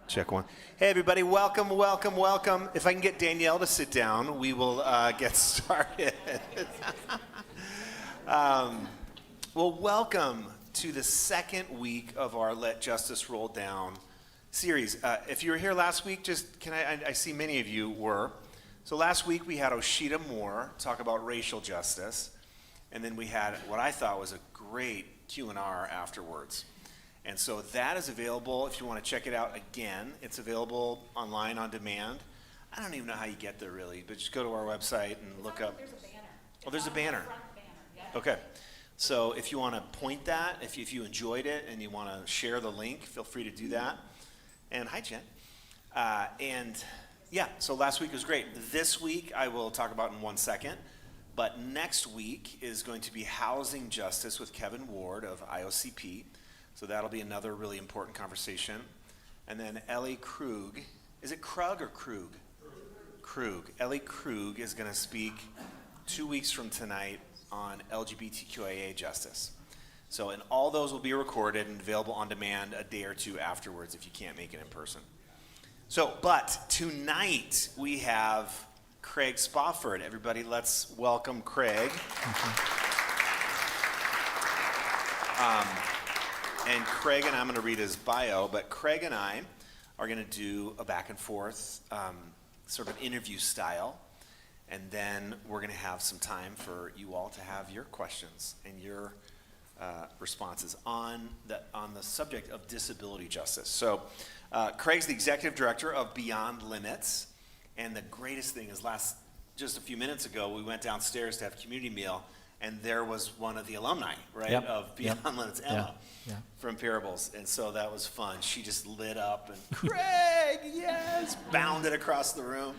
Check one. Hey, everybody, welcome, welcome, welcome. If I can get Danielle to sit down, we will get started. Well, welcome to the second week of our Let Justice Roll Down series. If you were here last week, I see many of you were. So last week we had Oshita Moore talk about racial justice, and then we had what I thought was a great Q&R afterwards. And so that is available if you want to check it out again. It's available online on demand. I don't even know how you get there really, but just go to our website and look up. There's a banner. Oh, there's a banner. Front banner, yeah. Okay. So if you want to point that, if you enjoyed it and you want to share the link, feel free to do that. And hi, Jen. So last week was great. This week I will talk about in 1 second. But next week is going to be Housing Justice with Kevin Ward of IOCP. So that'll be another really important conversation. And then Ellie Krug, is it Krug or Krug? Krug. Ellie Krug is going to speak 2 weeks from tonight on LGBTQIA justice. So, and all those will be recorded and available on demand a day or two afterwards if you can't make it in person. So, but tonight we have Craig Spofford. Everybody, let's welcome Craig. And Craig and I'm going to read his bio, but Craig and I are going to do a back and forth sort of interview style, and then we're going to have some time for you all to have your questions and your responses on the subject of disability justice. So Craig's the executive director of Beyond Limits, and the greatest thing is just a few minutes ago, we went downstairs to have a community meal, and there was one of the alumni, right, of Beyond Limits, Emma, from Parables. And so that was fun. She just lit up and, Craig, yes, bounded across the room.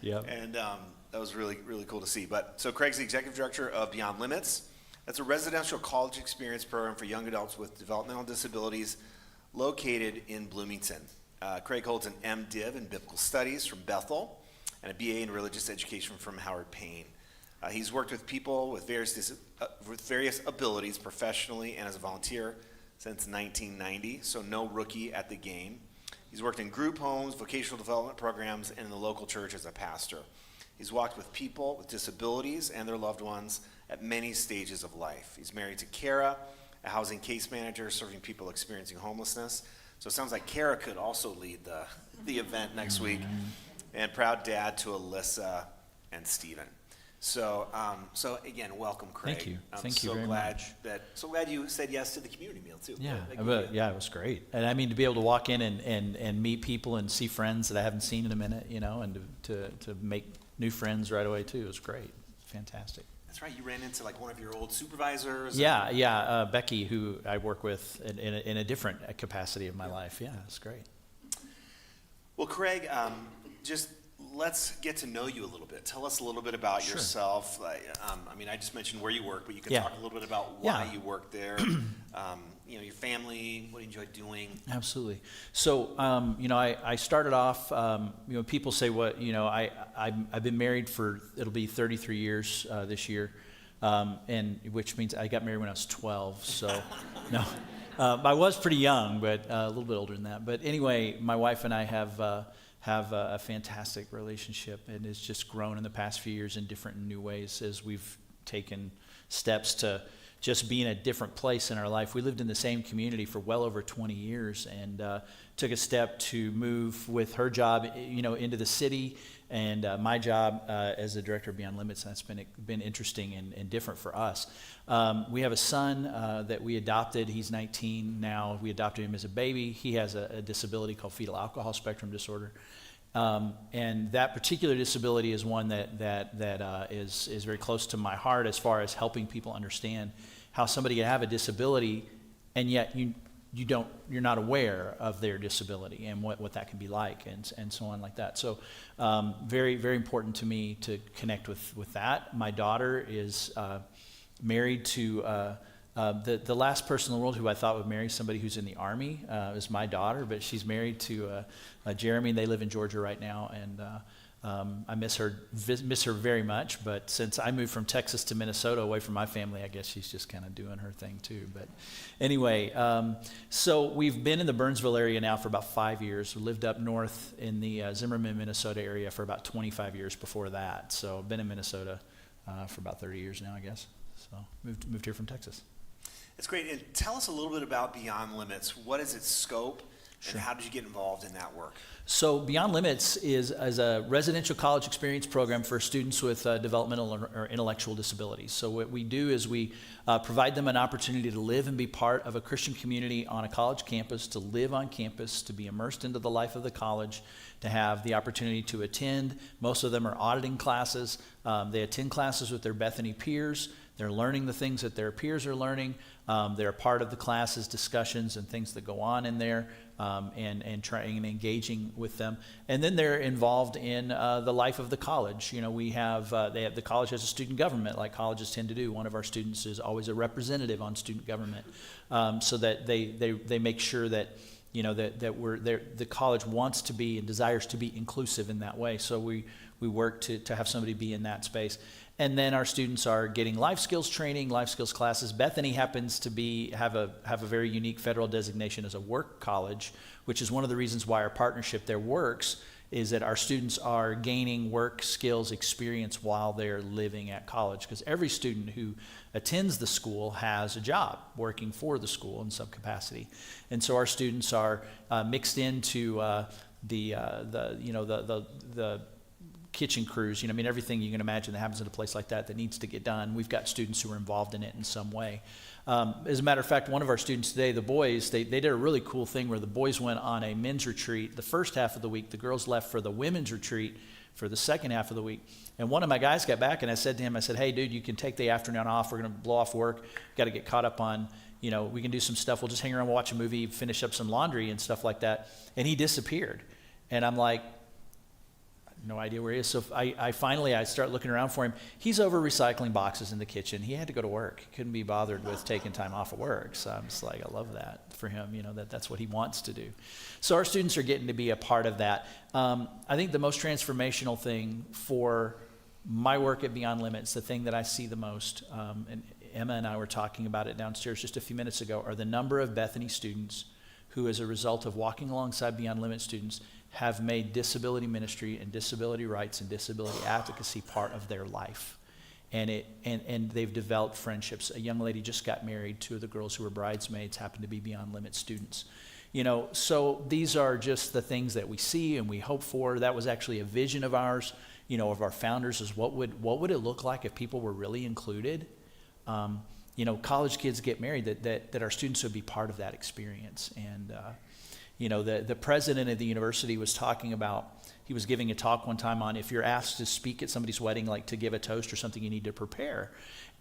And that was really, really cool to see. But so Craig's the executive director of Beyond Limits. That's a residential college experience program for young adults with developmental disabilities located in Bloomington. Craig holds an MDiv in Biblical Studies from Bethel and a BA in Religious Education from Howard Payne. He's worked with people with various abilities professionally and as a volunteer since 1990, so no rookie at the game. He's worked in group homes, vocational development programs, and in the local church as a pastor. He's walked with people with disabilities and their loved ones at many stages of life. He's married to Kara, a housing case manager serving people experiencing homelessness. So it sounds like Kara could also lead the event next week. And proud dad to Alyssa and Stephen. So again, welcome, Craig. Thank you. Thank you very much. So glad you said yes to the community meal too. Yeah, it was great. And I mean, to be able to walk in and meet people and see friends that I haven't seen in a minute, and to make new friends right away too, was great. Fantastic. That's right. You ran into like one of your old supervisors. Becky, who I work with in a different capacity of my life. Yeah, it's great. Well, Craig, just let's get to know you a little bit. Tell us a little bit about yourself. I just mentioned where you work, but you can talk a little bit about why you work there. Your family, what do you enjoy doing? Absolutely. So, I started off. People say, "What?" I've been married it'll be 33 years this year, and which means I got married when I was 12. So, no, I was pretty young, but a little bit older than that. But anyway, my wife and I have a fantastic relationship, and it's just grown in the past few years in different and new ways as we've taken steps to just be in a different place in our life. We lived in the same community for well over 20 years and took a step to move with her job, into the city, and my job as the director of Beyond Limits, and that's been interesting and different for us. We have a son that we adopted. He's 19 now. We adopted him as a baby. He has a disability called fetal alcohol spectrum disorder. And that particular disability is one that is very close to my heart as far as helping people understand how somebody can have a disability and yet you're not aware of their disability and what that can be like and so on like that. So very, very important to me to connect with that. My daughter is married to the last person in the world who I thought would marry somebody who's in the Army is my daughter, but she's married to Jeremy, and they live in Georgia right now, and I miss her very much, but since I moved from Texas to Minnesota away from my family, I guess she's just kind of doing her thing too. But anyway, so we've been in the Burnsville area now for about 5 years. We lived up north in the Zimmerman, Minnesota area for about 25 years before that. So I've been in Minnesota for about 30 years now, I guess. So moved here from Texas. It's great. And tell us a little bit about Beyond Limits. What is its scope, and how did you get involved in that work? So Beyond Limits is a residential college experience program for students with developmental or intellectual disabilities. So what we do is we provide them an opportunity to live and be part of a Christian community on a college campus, to live on campus, to be immersed into the life of the college, to have the opportunity to attend. Most of them are auditing classes. They attend classes with their Bethany peers. They're learning the things that their peers are learning. They're part of the classes, discussions, and things that go on in there, and trying and engaging with them. And then they're involved in the life of the college. You know, we have the college has a student government, like colleges tend to do. One of our students is always a representative on student government, so that they make sure that, you know, that the college wants to be and desires to be inclusive in that way. So we work to have somebody be in that space. And then our students are getting life skills training, life skills classes. Bethany happens to have a very unique federal designation as a work college, which is one of the reasons why our partnership there works, is that our students are gaining work skills experience while they're living at college, because every student who attends the school has a job working for the school in some capacity. And so our students are mixed into the kitchen crews, you know, I mean, everything you can imagine that happens in a place like that needs to get done. We've got students who are involved in it in some way. As a matter of fact, one of our students today, the boys, they did a really cool thing where the boys went on a men's retreat the first half of the week. The girls left for the women's retreat for the second half of the week. And one of my guys got back, and I said to him, hey, dude, you can take the afternoon off. We're going to blow off work. Got to get caught up on, you know, we can do some stuff. We'll just hang around, watch a movie, finish up some laundry and stuff like that. And he disappeared. And I'm like, no idea where he is. So I finally start looking around for him. He's over recycling boxes in the kitchen. He had to go to work. He couldn't be bothered with taking time off of work. So I'm just like, I love that for him, you know, that's what he wants to do. So our students are getting to be a part of that. I think the most transformational thing for my work at Beyond Limits, the thing that I see the most, and Emma and I were talking about it downstairs just a few minutes ago, are the number of Bethany students who, as a result of walking alongside Beyond Limits students, have made disability ministry and disability rights and disability advocacy part of their life. And they've developed friendships. A young lady just got married. 2 of the girls who were bridesmaids happen to be Beyond Limits students. You know, so these are just the things that we see and we hope for. That was actually a vision of ours, you know, of our founders, is what would it look like if people were really included? You know, college kids get married, that our students would be part of that experience. And you know, the president of the university was talking about, he was giving a talk one time on, if you're asked to speak at somebody's wedding, like to give a toast or something, you need to prepare.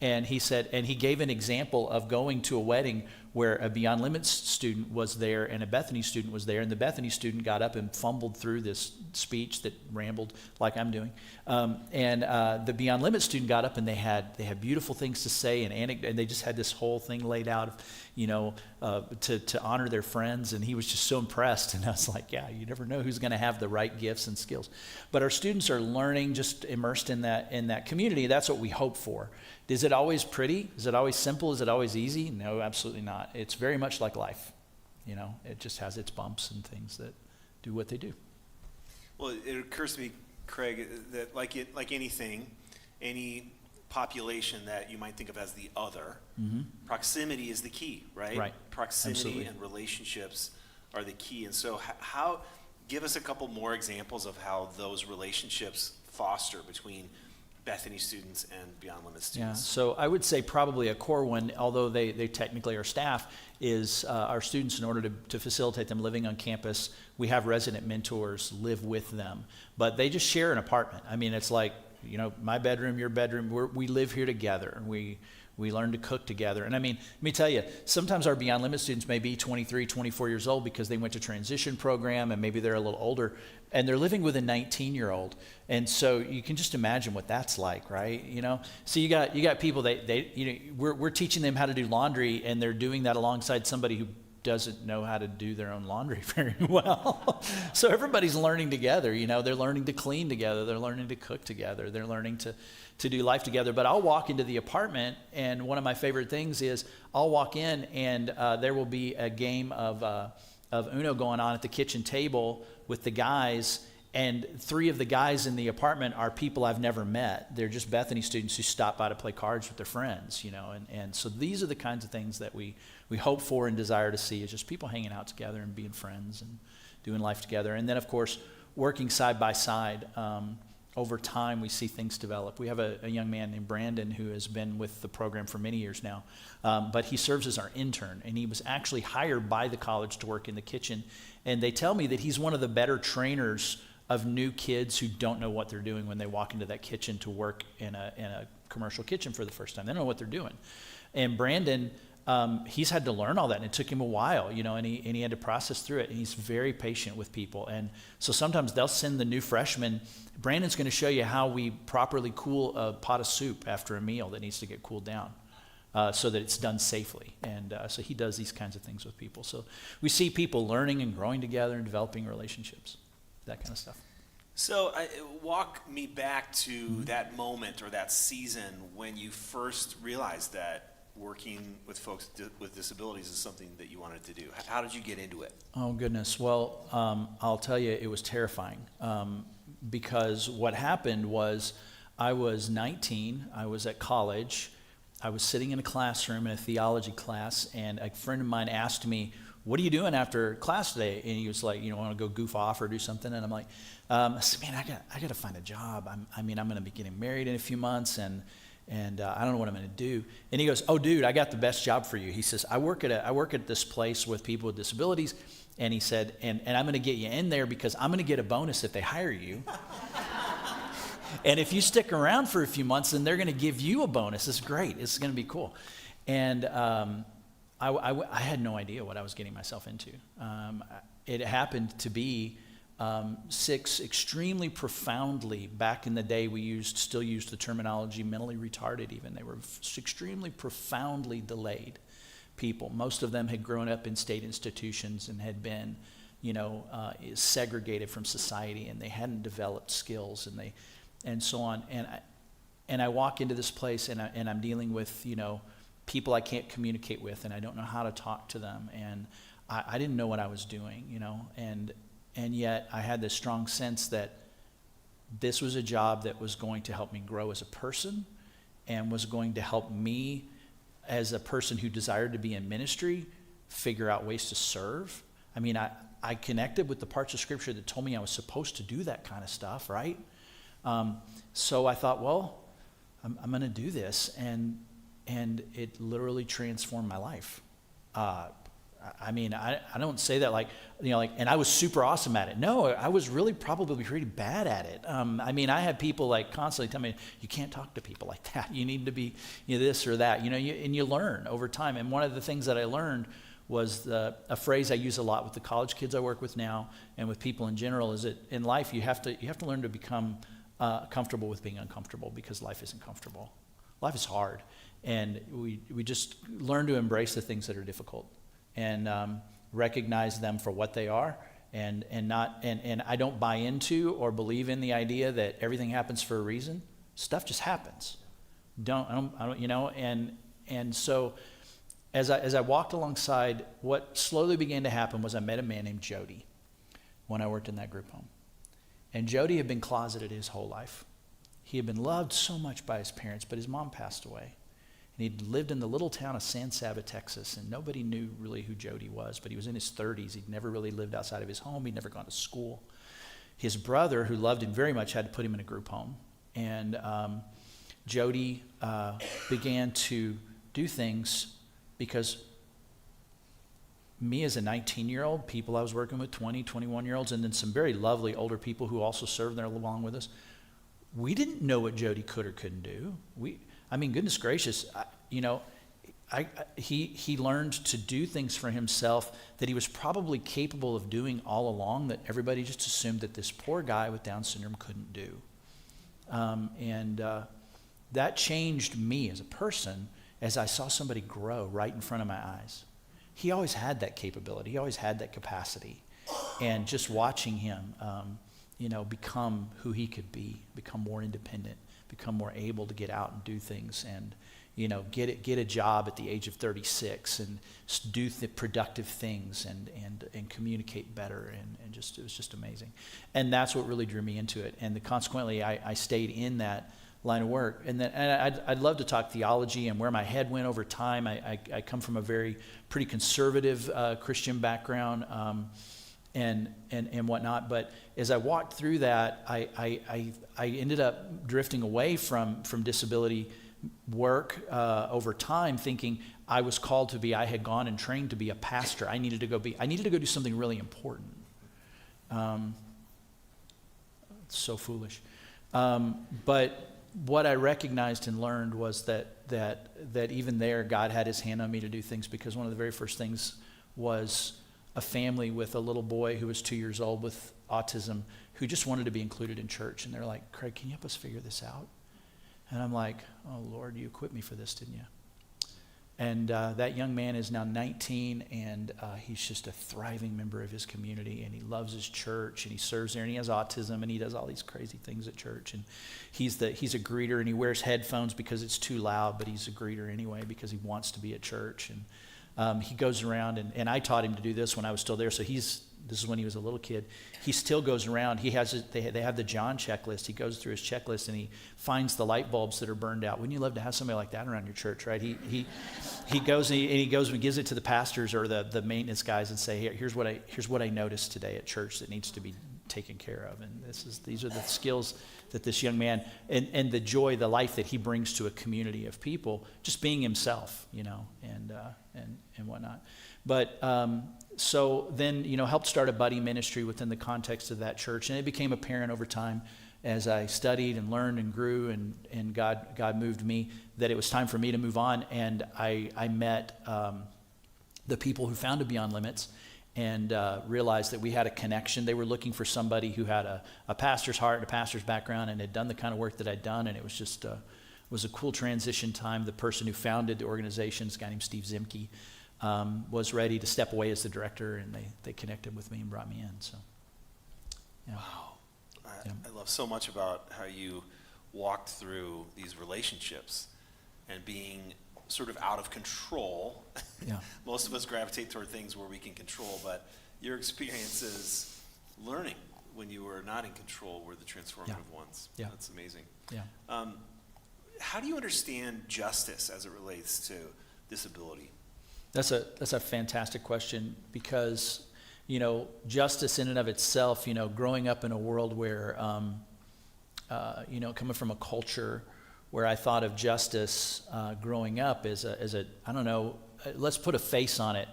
And he said, and he gave an example of going to a wedding where a Beyond Limits student was there and a Bethany student was there, and the Bethany student got up and fumbled through this speech that rambled like I'm doing. And the Beyond Limits student got up and they had beautiful things to say and they just had this whole thing laid out, you know, to honor their friends. And he was just so impressed. And I was like, yeah, you never know who's going to have the right gifts and skills. But our students are learning, just immersed in that community. That's what we hope for. Is it always pretty? Is it always simple? Is it always easy? No, absolutely not. It's very much like life. You know, it just has its bumps and things that do what they do. Well, it occurs to me, Craig, that like anything, any population that you might think of as the other, proximity is the key, right? Right. Proximity Absolutely. And relationships are the key. And so give us a couple more examples of how those relationships foster between Bethany students and Beyond Limits students. Yeah, so I would say probably a core one, although they technically are staff, is our students, in order to facilitate them living on campus, we have resident mentors live with them. But they just share an apartment. I mean, it's like, you know, my bedroom, your bedroom, we live here together. And we learn to cook together. And I mean, let me tell you, sometimes our Beyond Limits students may be 23, 24 years old because they went to transition program and maybe they're a little older and they're living with a 19-year-old. And so you can just imagine what that's like, right? You know, so you got people that you know, we're teaching them how to do laundry and they're doing that alongside somebody who doesn't know how to do their own laundry very well. So everybody's learning together. They're learning to clean together. They're learning to cook together. They're learning to do life together. But I'll walk into the apartment, and one of my favorite things is I'll walk in, and there will be a game of Uno going on at the kitchen table with the guys, and 3 of the guys in the apartment are people I've never met. They're just Bethany students who stop by to play cards with their friends, and so these are the kinds of things that we hope for and desire to see, is just people hanging out together and being friends and doing life together. And then, of course, working side by side. Over time, we see things develop. We have a young man named Brandon who has been with the program for many years now, but he serves as our intern, and he was actually hired by the college to work in the kitchen. And they tell me that he's one of the better trainers of new kids who don't know what they're doing when they walk into that kitchen to work in a commercial kitchen for the first time. They don't know what they're doing. And Brandon, he's had to learn all that, and it took him a while, and he had to process through it. And he's very patient with people. And so sometimes they'll send the new freshmen, Brandon's going to show you how we properly cool a pot of soup after a meal that needs to get cooled down, so that it's done safely. And so he does these kinds of things with people. So we see people learning and growing together and developing relationships, that kind of stuff. So walk me back to that moment or that season when you first realized that working with folks with disabilities is something that you wanted to do. How did you get into it? Oh, goodness. Well, I'll tell you, it was terrifying, because what happened was I was 19. I was at college. I was sitting in a classroom in a theology class, and a friend of mine asked me, "What are you doing after class today?" And he was like, "Want to go goof off or do something?" And I'm like, I said, "Man, I got to find a job. I'm going to be getting married in a few months, and I don't know what I'm going to do." And he goes, "Oh, dude, I got the best job for you." He says, I work at this place with people with disabilities." And he said, and I'm going to get you in there because I'm going to get a bonus if they hire you. And if you stick around for a few months, then they're going to give you a bonus. It's great. It's going to be cool. And I had no idea what I was getting myself into. It happened to be 6 extremely profoundly, back in the day we still used the terminology mentally retarded even. They were extremely profoundly delayed people. Most of them had grown up in state institutions and had been, segregated from society, and they hadn't developed skills, and so on. And I walk into this place, and I'm dealing with, people I can't communicate with, and I don't know how to talk to them, and I didn't know what I was doing, and yet I had this strong sense that this was a job that was going to help me grow as a person, and was going to help me as a person who desired to be in ministry figure out ways to serve. I mean, I connected with the parts of Scripture that told me I was supposed to do that kind of stuff, right? So I thought, well, I'm going to do this, and it literally transformed my life. I don't say that and I was super awesome at it. No, I was really probably pretty bad at it. I had people constantly tell me, "You can't talk to people like that. You need to be this or that." And you learn over time. And one of the things that I learned was a phrase I use a lot with the college kids I work with now, and with people in general, is that in life you have to learn to become comfortable with being uncomfortable, because life isn't comfortable. Life is hard, and we just learn to embrace the things that are difficult, and recognize them for what they are, and I don't buy into or believe in the idea that everything happens for a reason. Stuff just happens. And so as I walked alongside, what slowly began to happen was I met a man named Jody when I worked in that group home. And Jody had been closeted his whole life. He had been loved so much by his parents, but his mom passed away. And he'd lived in the little town of San Saba, Texas, and nobody knew really who Jody was, but he was in his 30s. He'd never really lived outside of his home. He'd never gone to school. His brother, who loved him very much, had to put him in a group home. And Jody began to do things because me as a 19-year-old, people I was working with, 20, 21-year-olds, and then some very lovely older people who also served there along with us, we didn't know what Jody could or couldn't do. Goodness gracious, he learned to do things for himself that he was probably capable of doing all along, that everybody just assumed that this poor guy with Down syndrome couldn't do. That changed me as a person as I saw somebody grow right in front of my eyes. he always had that capability. He always had that capacity. And just watching him, become who he could be, become more independent, become more able to get out and do things, and get a job at the age of 36 and do the productive things and communicate better, and just it was just amazing. And that's what really drew me into it. And consequently, I stayed in that line of work. And I'd love to talk theology and where my head went over time. I come from a pretty conservative Christian background. And whatnot, but as I walked through that, I ended up drifting away from disability work over time, thinking I was called to be. I had gone and trained to be a pastor. I needed to go do something really important. It's so foolish, but what I recognized and learned was that even there, God had His hand on me to do things, because one of the very first things was a family with a little boy who was 2 years old with autism, who just wanted to be included in church. And they're like, Craig, can you help us figure this out? And I'm like, oh, Lord, you equipped me for this, didn't you? And that young man is now 19, and he's just a thriving member of his community, and he loves his church, and he serves there, and he has autism, and he does all these crazy things at church. And he's a greeter, and he wears headphones because it's too loud, but he's a greeter anyway because he wants to be at church. And he goes around, and I taught him to do this when I was still there. So this is when he was a little kid. He still goes around. They have the John checklist. He goes through his checklist, and he finds the light bulbs that are burned out. Wouldn't you love to have somebody like that around your church, right? He goes and gives it to the pastors or the maintenance guys and say, here's what I noticed today at church that needs to be taken care of. And these are the skills that this young man, and the joy, the life that he brings to a community of people, just being himself, and whatnot. But so then, helped start a buddy ministry within the context of that church. And it became apparent over time as I studied and learned and grew, and God moved me, that it was time for me to move on. And I met the people who founded Beyond Limits, and realized that we had a connection. They were looking for somebody who had a pastor's heart and a pastor's background and had done the kind of work that I'd done, and it was just was a cool transition time. The person who founded the organization, this guy named Steve Zimke, was ready to step away as the director, and they connected with me and brought me in. So, yeah. Wow. I love so much about how you walked through these relationships and being sort of out of control. Yeah. Most of us gravitate toward things where we can control, but your experiences learning when you were not in control were the transformative ones. Yeah. That's amazing. Yeah. How do you understand justice as it relates to disability? That's a fantastic question, because justice in and of itself, growing up in a world where coming from a culture where I thought of justice growing up as a I don't know, let's put a face on it,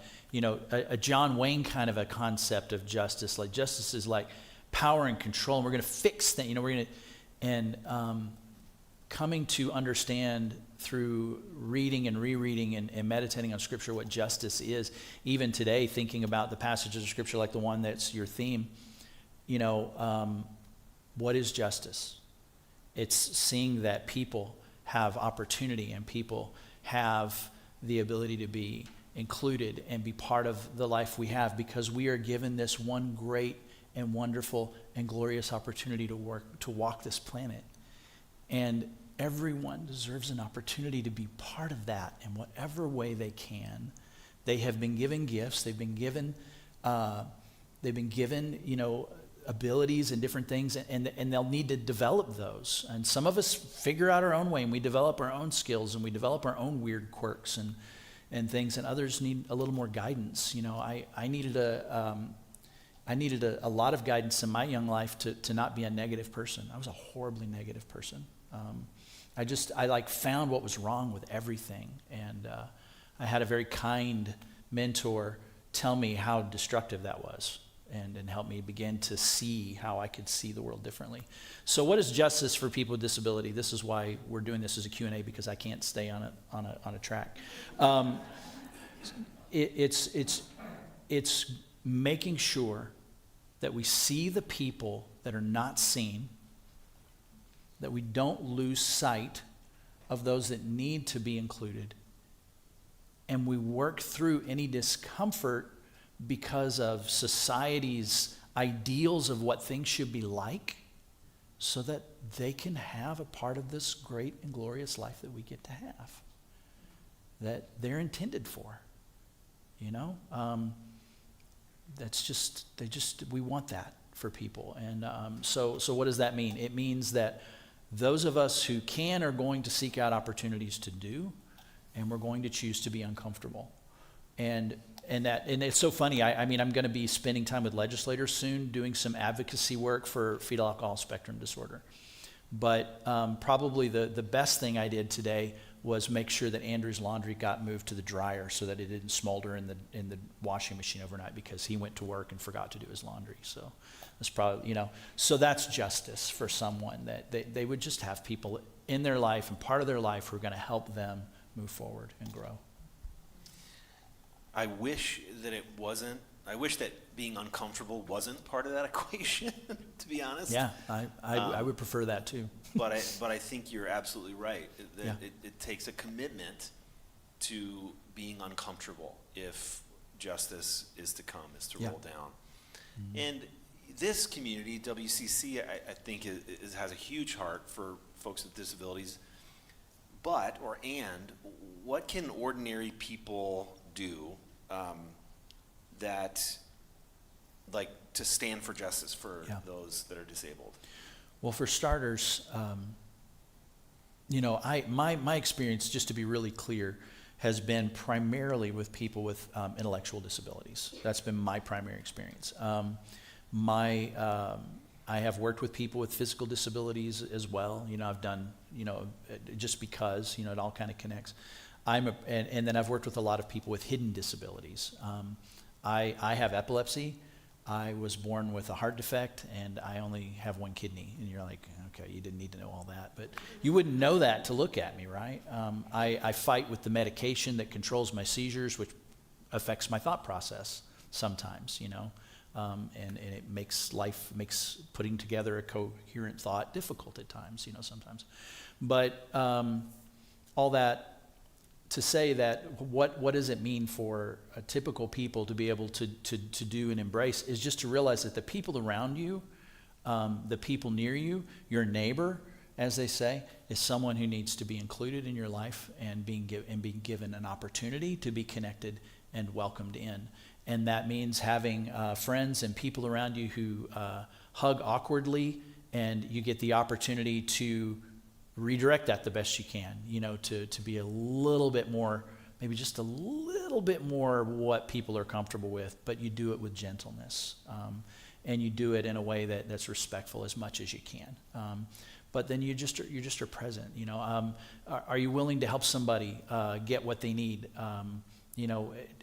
a John Wayne kind of a concept of justice. Like, justice is like power and control, and we're going to fix things, coming to understand through reading and rereading and meditating on Scripture what justice is, even today, thinking about the passages of Scripture like the one that's your theme, what is justice? It's seeing that people have opportunity and people have the ability to be included and be part of the life we have, because we are given this one great and wonderful and glorious opportunity to walk this planet. And everyone deserves an opportunity to be part of that in whatever way they can. They have been given gifts. They've been given, abilities and different things, and they'll need to develop those. And some of us figure out our own way, and we develop our own skills, and we develop our own weird quirks and things. And others need a little more guidance. I needed a lot of guidance in my young life to not be a negative person. I was a horribly negative person. I found what was wrong with everything, and I had a very kind mentor tell me how destructive that was, and help me begin to see how I could see the world differently. So, what is justice for people with disability? This is why we're doing this as a Q&A, because I can't stay on a track. It's making sure that we see the people that are not seen, that we don't lose sight of those that need to be included, and and we work through any discomfort because of society's ideals of what things should be like, so that they can have a part of this great and glorious life that we get to have, that they're intended for. You know, we want that for people. And so what does that mean? It means that those of us who can are going to seek out opportunities to do, and we're going to choose to be uncomfortable. And it's so funny. I mean, I'm going to be spending time with legislators soon, doing some advocacy work for fetal alcohol spectrum disorder. But probably the best thing I did today was make sure that Andrew's laundry got moved to the dryer so that it didn't smolder in the washing machine overnight, because he went to work and forgot to do his laundry. So that's probably, so that's justice for someone, that they would just have people in their life and part of their life who are going to help them move forward and grow. I wish that being uncomfortable wasn't part of that equation, to be honest. Yeah, I would prefer that too. But I think you're absolutely right. Yeah. It takes a commitment to being uncomfortable if justice is to come, is to roll down. Mm-hmm. And this community, WCC, I think has a huge heart for folks with disabilities. But what can ordinary people do that, like, to stand for justice for those that are disabled? Well, for starters, my experience, just to be really clear, has been primarily with people with intellectual disabilities. That's been my primary experience. I have worked with people with physical disabilities as well. I've done, just because, it all kind of connects. And then I've worked with a lot of people with hidden disabilities. I have epilepsy. I was born with a heart defect, and I only have one kidney. And you're like, okay, you didn't need to know all that. But you wouldn't know that to look at me, right? I fight with the medication that controls my seizures, which affects my thought process sometimes, and it makes putting together a coherent thought difficult at times, sometimes. But all that to say that what does it mean for a typical people to be able to do and embrace is just to realize that the people around you, the people near you, your neighbor, as they say, is someone who needs to be included in your life and being given an opportunity to be connected and welcomed in. And that means having friends and people around you who hug awkwardly, and you get the opportunity to redirect that the best you can, to be a little bit more, maybe just a little bit more what people are comfortable with, but you do it with gentleness. And you do it in a way that's respectful as much as you can. But then you just are present. Are you willing to help somebody get what they need?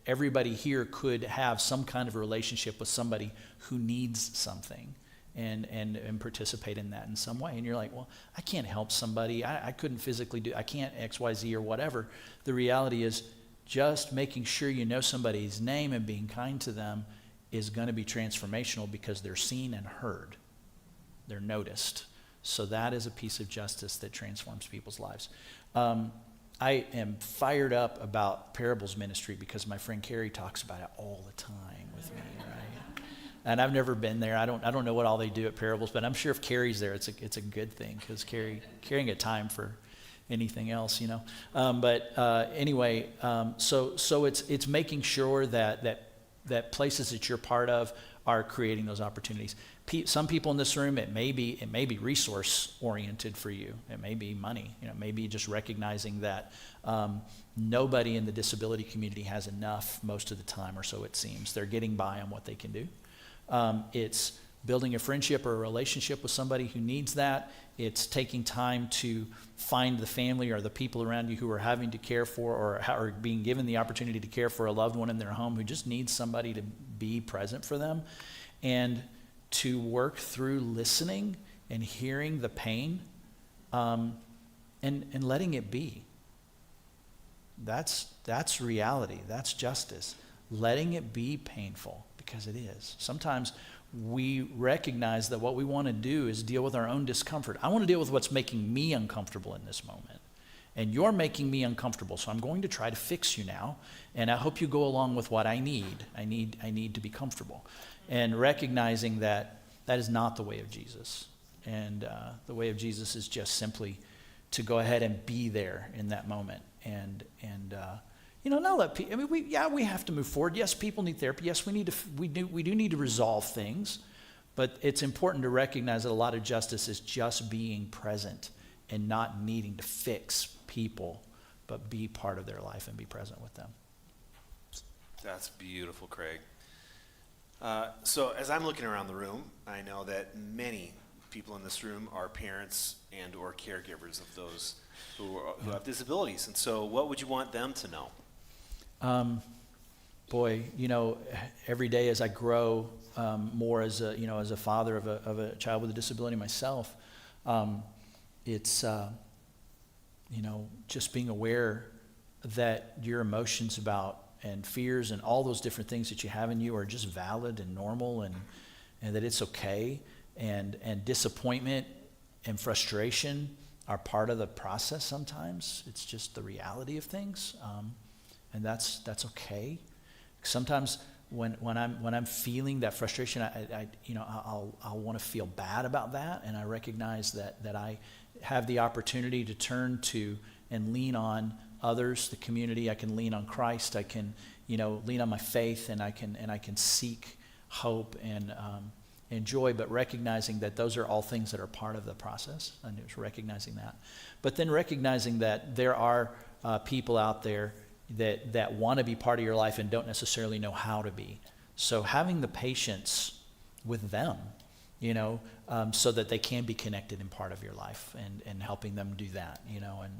Everybody here could have some kind of a relationship with somebody who needs something, and participate in that in some way. And you're like, well, I can't help somebody. I couldn't physically I can't X, Y, Z or whatever. The reality is just making sure you know somebody's name and being kind to them is going to be transformational, because they're seen and heard. They're noticed. So that is a piece of justice that transforms people's lives. I am fired up about parables ministry because my friend Carrie talks about it all the time with me, right? And I've never been there. I don't know what all they do at parables, but I'm sure if Carrie's there, it's a good thing, because Carrie ain't got time for anything else, Anyway, so it's making sure that places that you're part of are creating those opportunities. Some people in this room, it may be resource oriented for you. It may be money. Maybe just recognizing that nobody in the disability community has enough most of the time, or so it seems. They're getting by on what they can do. It's building a friendship or a relationship with somebody who needs that. It's taking time to find the family or the people around you who are having to care for or being given the opportunity to care for a loved one in their home who just needs somebody to be present for them, and to work through listening and hearing the pain, and letting it be. That's reality. That's justice. Letting it be painful, because it is. Sometimes we recognize that what we want to do is deal with our own discomfort. I want to deal with what's making me uncomfortable in this moment. and you're making me uncomfortable, so I'm going to try to fix you now, and I hope you go along with what I need. I need to be comfortable. And recognizing that that is not the way of Jesus. And the way of Jesus is just simply to go ahead and be there in that moment. And not let people, we have to move forward. Yes, people need therapy. Yes, we do need to resolve things. But it's important to recognize that a lot of justice is just being present and not needing to fix people, but be part of their life and be present with them. That's beautiful, Craig. So as I'm looking around the room, I know that many people in this room are parents and or caregivers of those who have disabilities. And so what would you want them to know? Every day as I grow more as a father of a child with a disability myself, it's just being aware that your emotions about and fears and all those different things that you have in you are just valid and normal, and that it's okay, and disappointment and frustration are part of the process sometimes. It's just the reality of things, and that's okay. Sometimes when I'm feeling that frustration, I'll want to feel bad about that, and I recognize that I have the opportunity to turn to and lean on others, the community. I can lean on Christ. I can lean on my faith, and I can seek hope and joy, but recognizing that those are all things that are part of the process, and just recognizing that. But then recognizing that there are people out there that want to be part of your life and don't necessarily know how to be. So having the patience with them, so that they can be connected and part of your life, and helping them do that,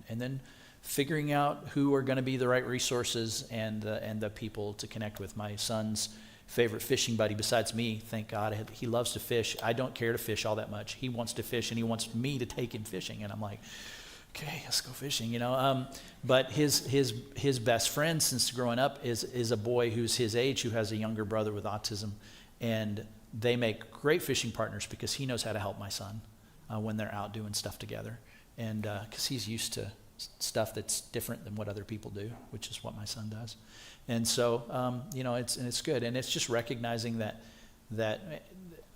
and then figuring out who are going to be the right resources and the people to connect with. My son's favorite fishing buddy besides me, thank God, he loves to fish. I don't care to fish all that much. He wants to fish, and he wants me to take him fishing, and I'm like, okay, let's go fishing, But his best friend since growing up is a boy who's his age who has a younger brother with autism, and they make great fishing partners because he knows how to help my son when they're out doing stuff together, and because he's used to stuff that's different than what other people do, which is what my son does. And so it's good, and it's just recognizing that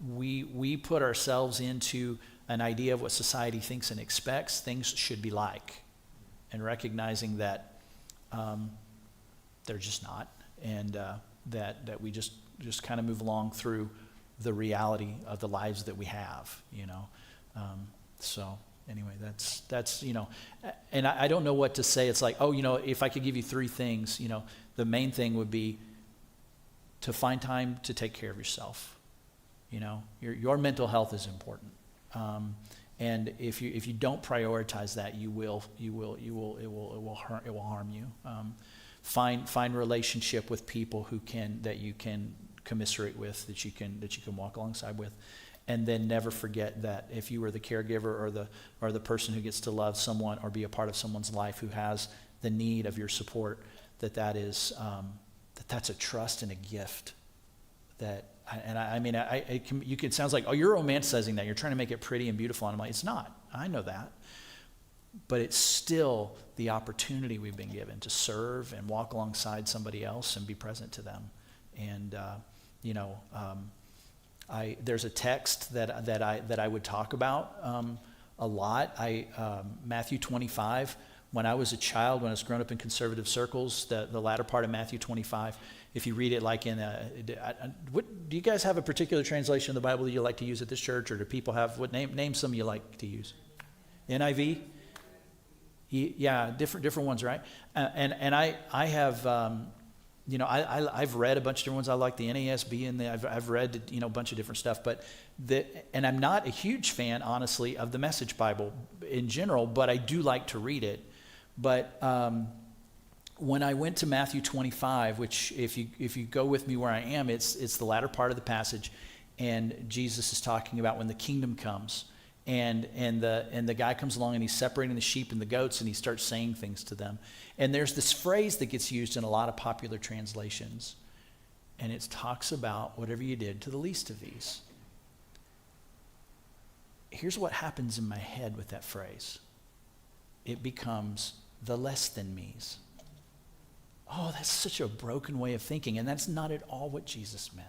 we put ourselves into an idea of what society thinks and expects things should be like, and recognizing that they're just not, and that we just kind of move along through the reality of the lives that we have, So anyway, that's and I don't know what to say. It's like, if I could give you three things, the main thing would be to find time to take care of yourself. Your mental health is important. And if you don't prioritize that, it will harm you. Find relationship with people that you can commiserate with, that you can walk alongside with, and then never forget that if you are the caregiver or the person who gets to love someone or be a part of someone's life who has the need of your support, that's a trust and a gift that. It sounds like, you're romanticizing that. You're trying to make it pretty and beautiful. And I'm like, it's not. I know that. But it's still the opportunity we've been given to serve and walk alongside somebody else and be present to them. And, there's a text that I would talk about a lot. Matthew 25, when I was a child, when I was growing up in conservative circles, the latter part of Matthew 25, if you read it like do you guys have a particular translation of the Bible that you like to use at this church, or do people have, name some you like to use? NIV? Yeah, different ones, right? And I have, I've read a bunch of different ones. I like the NASB, and I've read, a bunch of different stuff, and I'm not a huge fan, honestly, of the Message Bible in general, but I do like to read it. But when I went to Matthew 25, which if you go with me where I am, it's the latter part of the passage, and Jesus is talking about when the kingdom comes, and the guy comes along and he's separating the sheep and the goats, and he starts saying things to them. And there's this phrase that gets used in a lot of popular translations, and it talks about whatever you did to the least of these. Here's what happens in my head with that phrase. It becomes the less than me's. Oh, that's such a broken way of thinking, and that's not at all what Jesus meant.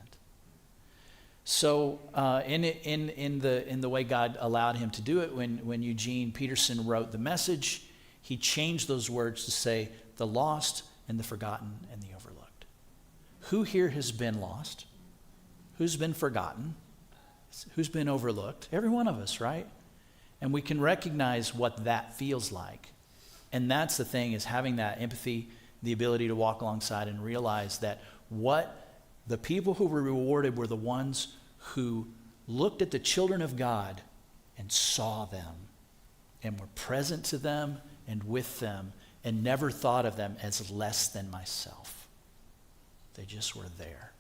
So in the way God allowed him to do it, when Eugene Peterson wrote the Message, he changed those words to say, the lost and the forgotten and the overlooked. Who here has been lost? Who's been forgotten? Who's been overlooked? Every one of us, right? And we can recognize what that feels like. And that's the thing, is having that empathy, the ability to walk alongside and realize that what the people who were rewarded were the ones who looked at the children of God and saw them and were present to them and with them and never thought of them as less than myself. They just were there.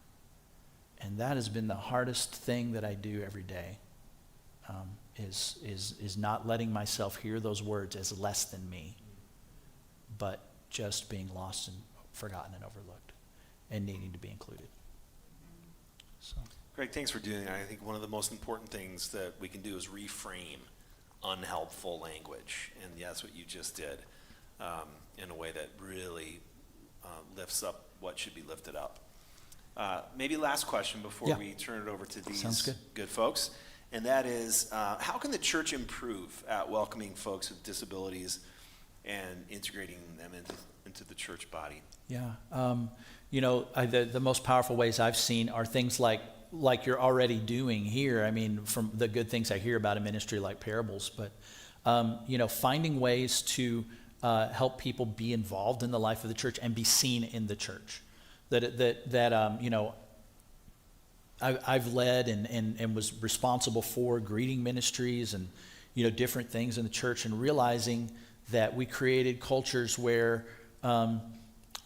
And that has been the hardest thing that I do every day, is not letting myself hear those words as less than me, but just being lost and forgotten and overlooked and needing to be included. So, Greg, thanks for doing that. I think one of the most important things that we can do is reframe unhelpful language, and that's what you just did, in a way that really lifts up what should be lifted up. Maybe last question before we turn it over to these good folks, and that is, how can the church improve at welcoming folks with disabilities and integrating them into the church body? Yeah. The most powerful ways I've seen are things like you're already doing here. I mean, from the good things I hear about a ministry like Parables, but, finding ways to help people be involved in the life of the church and be seen in the church. I've led and was responsible for greeting ministries and, different things in the church, and realizing that we created cultures where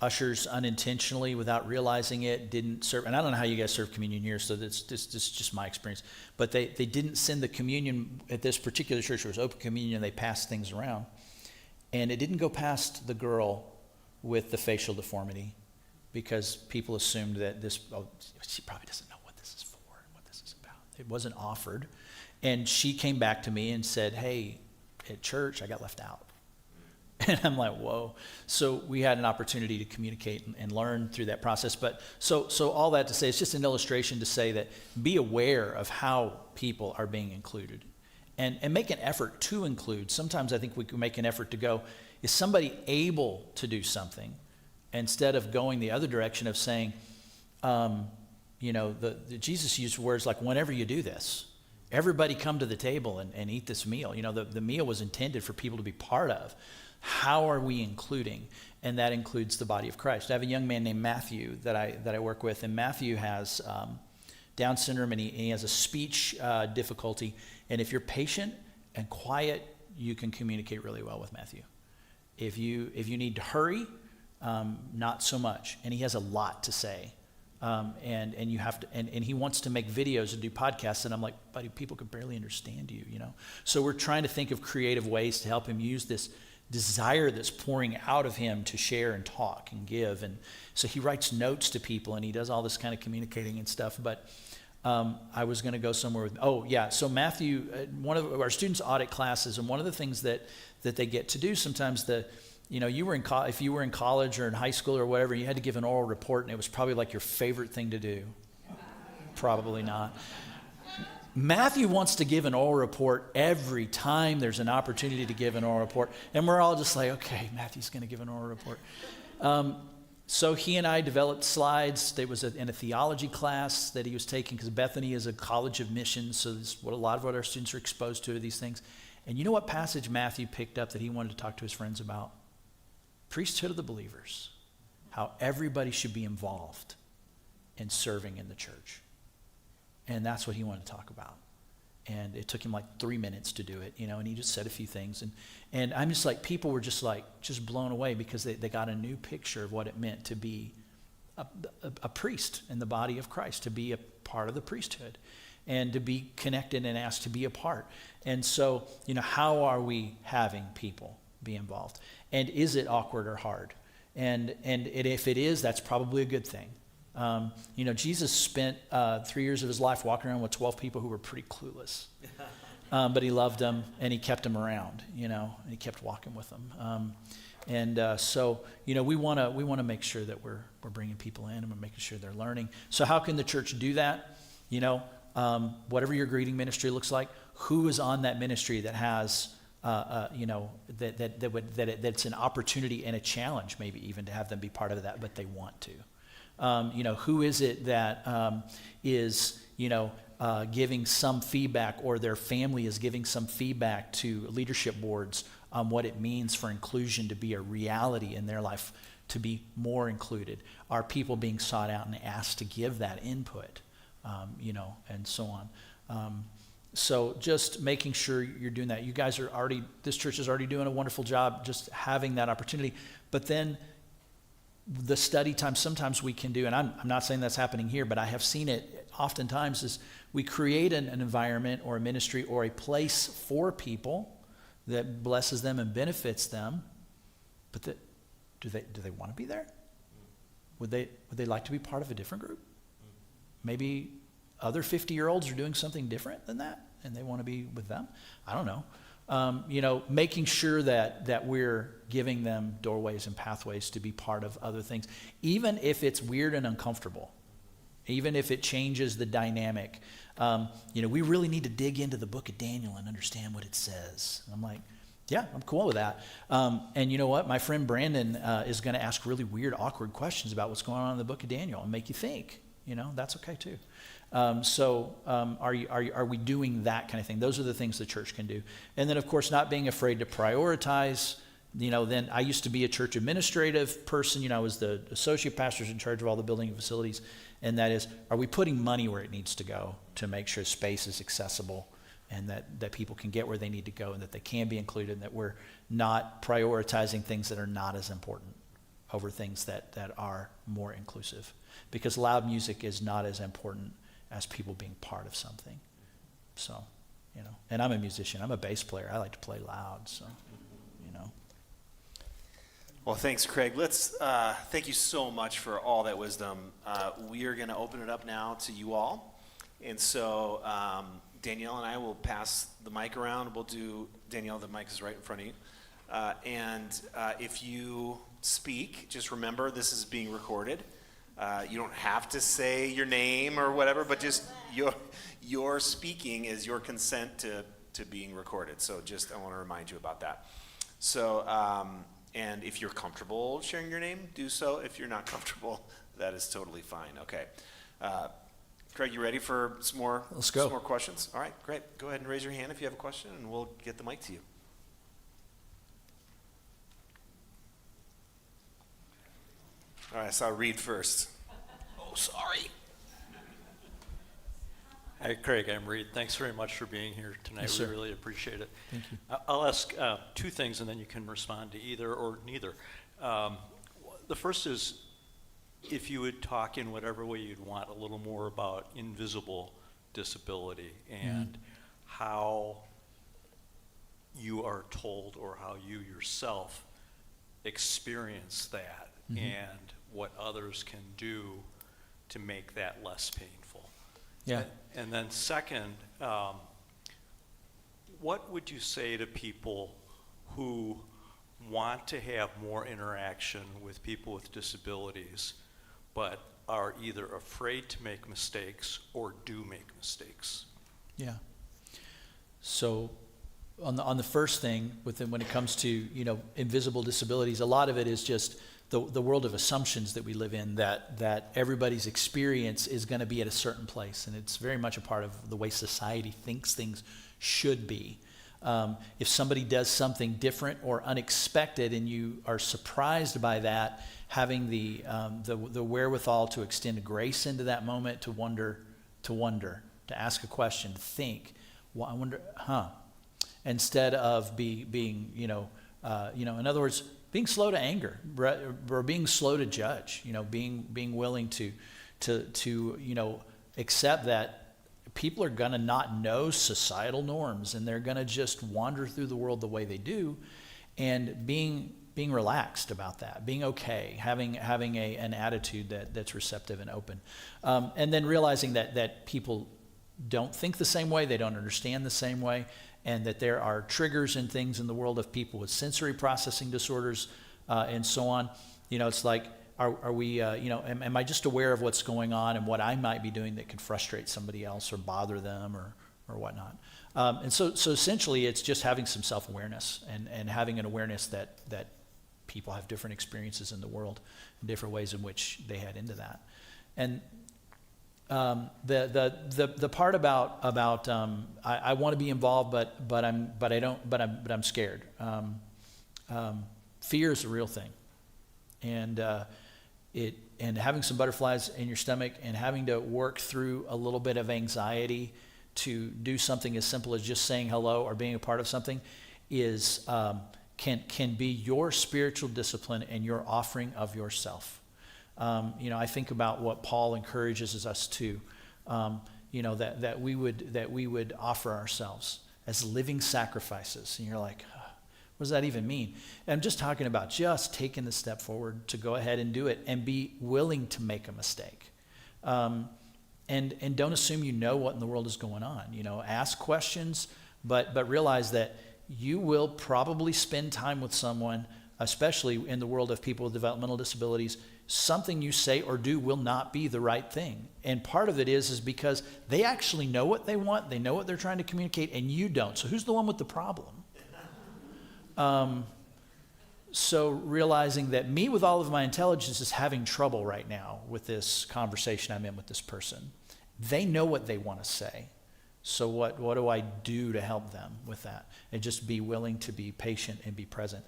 ushers unintentionally, without realizing it, didn't serve. And I don't know how you guys serve communion here, so this is just my experience. But they didn't send the communion at this particular church. It was open communion. They passed things around. And it didn't go past the girl with the facial deformity, because people assumed that she probably doesn't know what this is for, what this is about. It wasn't offered. And she came back to me and said, hey, at church, I got left out. And I'm like, whoa. So we had an opportunity to communicate and learn through that process. But so all that to say, it's just an illustration to say that be aware of how people are being included, and make an effort to include. Sometimes I think we can make an effort to go, is somebody able to do something? Instead of going the other direction of saying, Jesus used words like, whenever you do this, everybody come to the table and eat this meal. The meal was intended for people to be part of. How are we including? And that includes the body of Christ. I have a young man named Matthew that I work with, and Matthew has Down syndrome, and he has a speech difficulty. And if you're patient and quiet, you can communicate really well with Matthew. If you need to hurry, not so much. And he has a lot to say. And you have to, and he wants to make videos and do podcasts, and I'm like, buddy, people could barely understand you, So we're trying to think of creative ways to help him use this desire that's pouring out of him to share and talk and give. And so he writes notes to people, and he does all this kind of communicating and stuff. But I was going to go somewhere with, so Matthew, one of our students audit classes, and one of the things that they get to do sometimes, you were if you were in college or in high school or whatever, you had to give an oral report, and it was probably like your favorite thing to do. Probably not. Matthew wants to give an oral report every time there's an opportunity to give an oral report, and we're all just like, okay, Matthew's going to give an oral report. So he and I developed slides. There was in a theology class that he was taking, because Bethany is a college of missions, so this is what a lot of what our students are exposed to, are these things. And you know what passage Matthew picked up that he wanted to talk to his friends about? Priesthood of the believers. How everybody should be involved in serving in the church. And that's what he wanted to talk about. And it took him like 3 minutes to do it, and he just said a few things. And I'm just like, people were just blown away, because they got a new picture of what it meant to be a priest in the body of Christ, to be a part of the priesthood, and to be connected and asked to be a part. And so, how are we having people be involved? And is it awkward or hard? And if it is, that's probably a good thing. Jesus spent 3 years of his life walking around with 12 people who were pretty clueless. But he loved them, and he kept them around, and he kept walking with them. And so, we want to make sure that we're bringing people in and we're making sure they're learning. So how can the church do that? Whatever your greeting ministry looks like, who is on that ministry that has, that's an opportunity and a challenge, maybe even to have them be part of that, but they want to. Who is it that is giving some feedback, or their family is giving some feedback to leadership boards on what it means for inclusion to be a reality in their life, to be more included? Are people being sought out and asked to give that input, and so on? So just making sure you're doing that. You guys are already, this church is already doing a wonderful job just having that opportunity. But then the study time sometimes we can do, and I'm not saying that's happening here, but I have seen it oftentimes, is we create an environment or a ministry or a place for people that blesses them and benefits them, but do they want to be there? Would they like to be part of a different group? Maybe other 50-year-olds are doing something different than that, and they want to be with them. I don't know. Making sure that we're giving them doorways and pathways to be part of other things, even if it's weird and uncomfortable, even if it changes the dynamic. We really need to dig into the book of Daniel and understand what it says. And I'm like, yeah, I'm cool with that. And you know what? My friend Brandon is going to ask really weird, awkward questions about what's going on in the book of Daniel and make you think. That's okay too. Are we doing that kind of thing? Those are the things the church can do. And then, of course, not being afraid to prioritize. Then I used to be a church administrative person. I was the associate pastor in charge of all the building and facilities. And that is, are we putting money where it needs to go to make sure space is accessible and that people can get where they need to go and that they can be included, and that we're not prioritizing things that are not as important over things that are more inclusive? Because loud music is not as important as people being part of something. So, and I'm a musician. I'm a bass player. I like to play loud, so. Well, thanks, Craig. Let's thank you so much for all that wisdom. We are going to open it up now to you all. And so Danielle and I will pass the mic around. Danielle, the mic is right in front of you. And if you speak, just remember this is being recorded. You don't have to say your name or whatever, but just your speaking is your consent to being recorded. So just I want to remind you about that. So, and if you're comfortable sharing your name, do so. If you're not comfortable, that is totally fine. Okay. Craig, you ready for some more questions? All right, great. Go ahead and raise your hand if you have a question, and we'll get the mic to you. All right, I saw Reed first. Oh, sorry. Hi, Craig. I'm Reed. Thanks very much for being here tonight. Yes, we sir. really appreciate it. Thank you. I'll ask two things, and then you can respond to either or neither. The first is, if you would talk in whatever way you'd want a little more about invisible disability and how you are told, or how you yourself experience that, and what others can do to make that less painful. Yeah. And then second, what would you say to people who want to have more interaction with people with disabilities, but are either afraid to make mistakes or do make mistakes? Yeah. So on the first thing, when it comes to invisible disabilities, a lot of it is just the world of assumptions that we live in, that everybody's experience is going to be at a certain place, and it's very much a part of the way society thinks things should be. If somebody does something different or unexpected and you are surprised by that, having the wherewithal to extend grace into that moment, to wonder, to ask a question, to think, well, I wonder, instead of being, in other words, being slow to anger, or being slow to judge, being willing to accept that people are going to not know societal norms, and they're going to just wander through the world the way they do, and being relaxed about that, being okay, having an attitude that's receptive and open, and then realizing that people don't think the same way, they don't understand the same way, and that there are triggers and things in the world of people with sensory processing disorders and so on. It's like, are we, am I just aware of what's going on and what I might be doing that could frustrate somebody else or bother them or whatnot? And so essentially it's just having some self-awareness and having an awareness that people have different experiences in the world and different ways in which they head into that. And the part about I want to be involved, but I'm scared. Fear is a real thing, and having some butterflies in your stomach and having to work through a little bit of anxiety to do something as simple as just saying hello or being a part of something is can be your spiritual discipline and your offering of yourself. I think about what Paul encourages us to, that we would offer ourselves as living sacrifices. And you're like, what does that even mean? And I'm just talking about just taking the step forward to go ahead and do it and be willing to make a mistake. And don't assume you know what in the world is going on. Ask questions, but realize that you will probably spend time with someone, especially in the world of people with developmental disabilities. Something you say or do will not be the right thing. And part of it is because they actually know what they want, they know what they're trying to communicate, and you don't. So who's the one with the problem? So realizing that me with all of my intelligence is having trouble right now with this conversation I'm in with this person. They know what they want to say. So what do I do to help them with that? And just be willing to be patient and be present.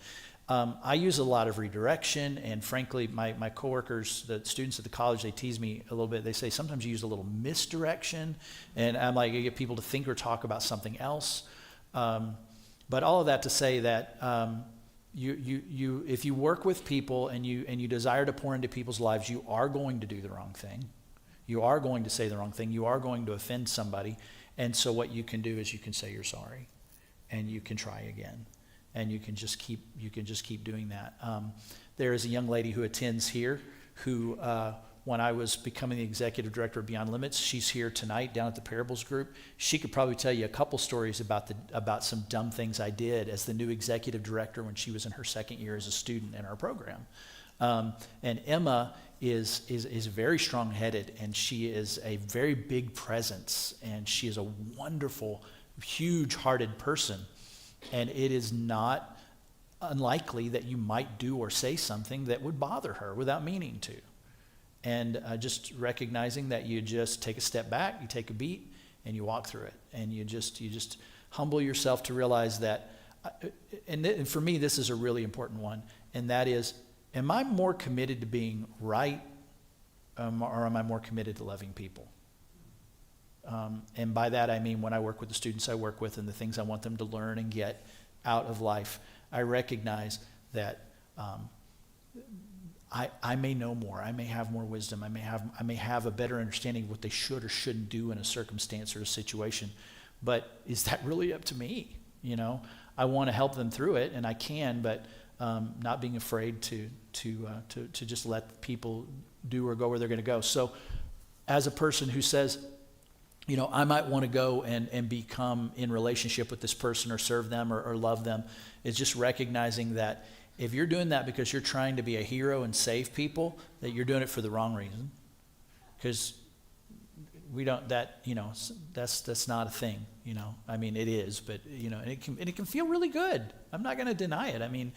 I use a lot of redirection, and frankly, my coworkers, the students at the college, they tease me a little bit. They say, sometimes you use a little misdirection, and I'm like, I get people to think or talk about something else. But all of that to say that you if you work with people and you desire to pour into people's lives, you are going to do the wrong thing. You are going to say the wrong thing. You are going to offend somebody. And so what you can do is you can say you're sorry, and you can try again. And you can just keep doing that. There is a young lady who attends here who, when I was becoming the executive director of Beyond Limits, she's here tonight down at the Parables group. She could probably tell you a couple stories about some dumb things I did as the new executive director when she was in her second year as a student in our program. And Emma is very strong-headed, and she is a very big presence, and she is a wonderful, huge-hearted person. And it is not unlikely that you might do or say something that would bother her without meaning to. And just recognizing that you just take a step back, you take a beat, and you walk through it. And you just humble yourself to realize that, and for me, this is a really important one, and that is, am I more committed to being right, or am I more committed to loving people? And by that I mean when I work with the students I work with and the things I want them to learn and get out of life, I recognize that I may know more, I may have more wisdom, I may have a better understanding of what they should or shouldn't do in a circumstance or a situation, but is that really up to me? I want to help them through it, and I can, but not being afraid to just let people do or go where they're going to go. So as a person who says, I might want to go and become in relationship with this person or serve them or love them, is just recognizing that if you're doing that because you're trying to be a hero and save people, that you're doing it for the wrong reason. Because that's not a thing, I mean, it is, but, and it can feel really good. I'm not going to deny it. I mean,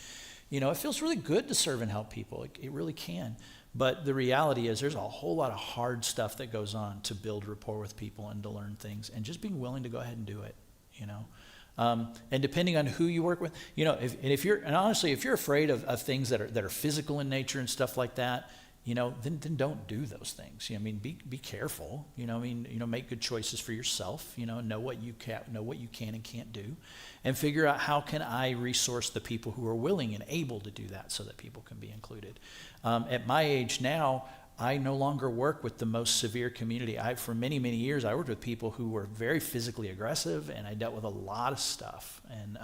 it feels really good to serve and help people. It really can. But the reality is there's a whole lot of hard stuff that goes on to build rapport with people and to learn things, and just being willing to go ahead and do it, and depending on who you work with, if you're afraid of things that are physical in nature and stuff like that, then don't do those things. Be careful, make good choices for yourself, know what you can and can't do, and figure out how can I resource the people who are willing and able to do that so that people can be included. At my age now, I no longer work with the most severe community. For many, many years, I worked with people who were very physically aggressive, and I dealt with a lot of stuff and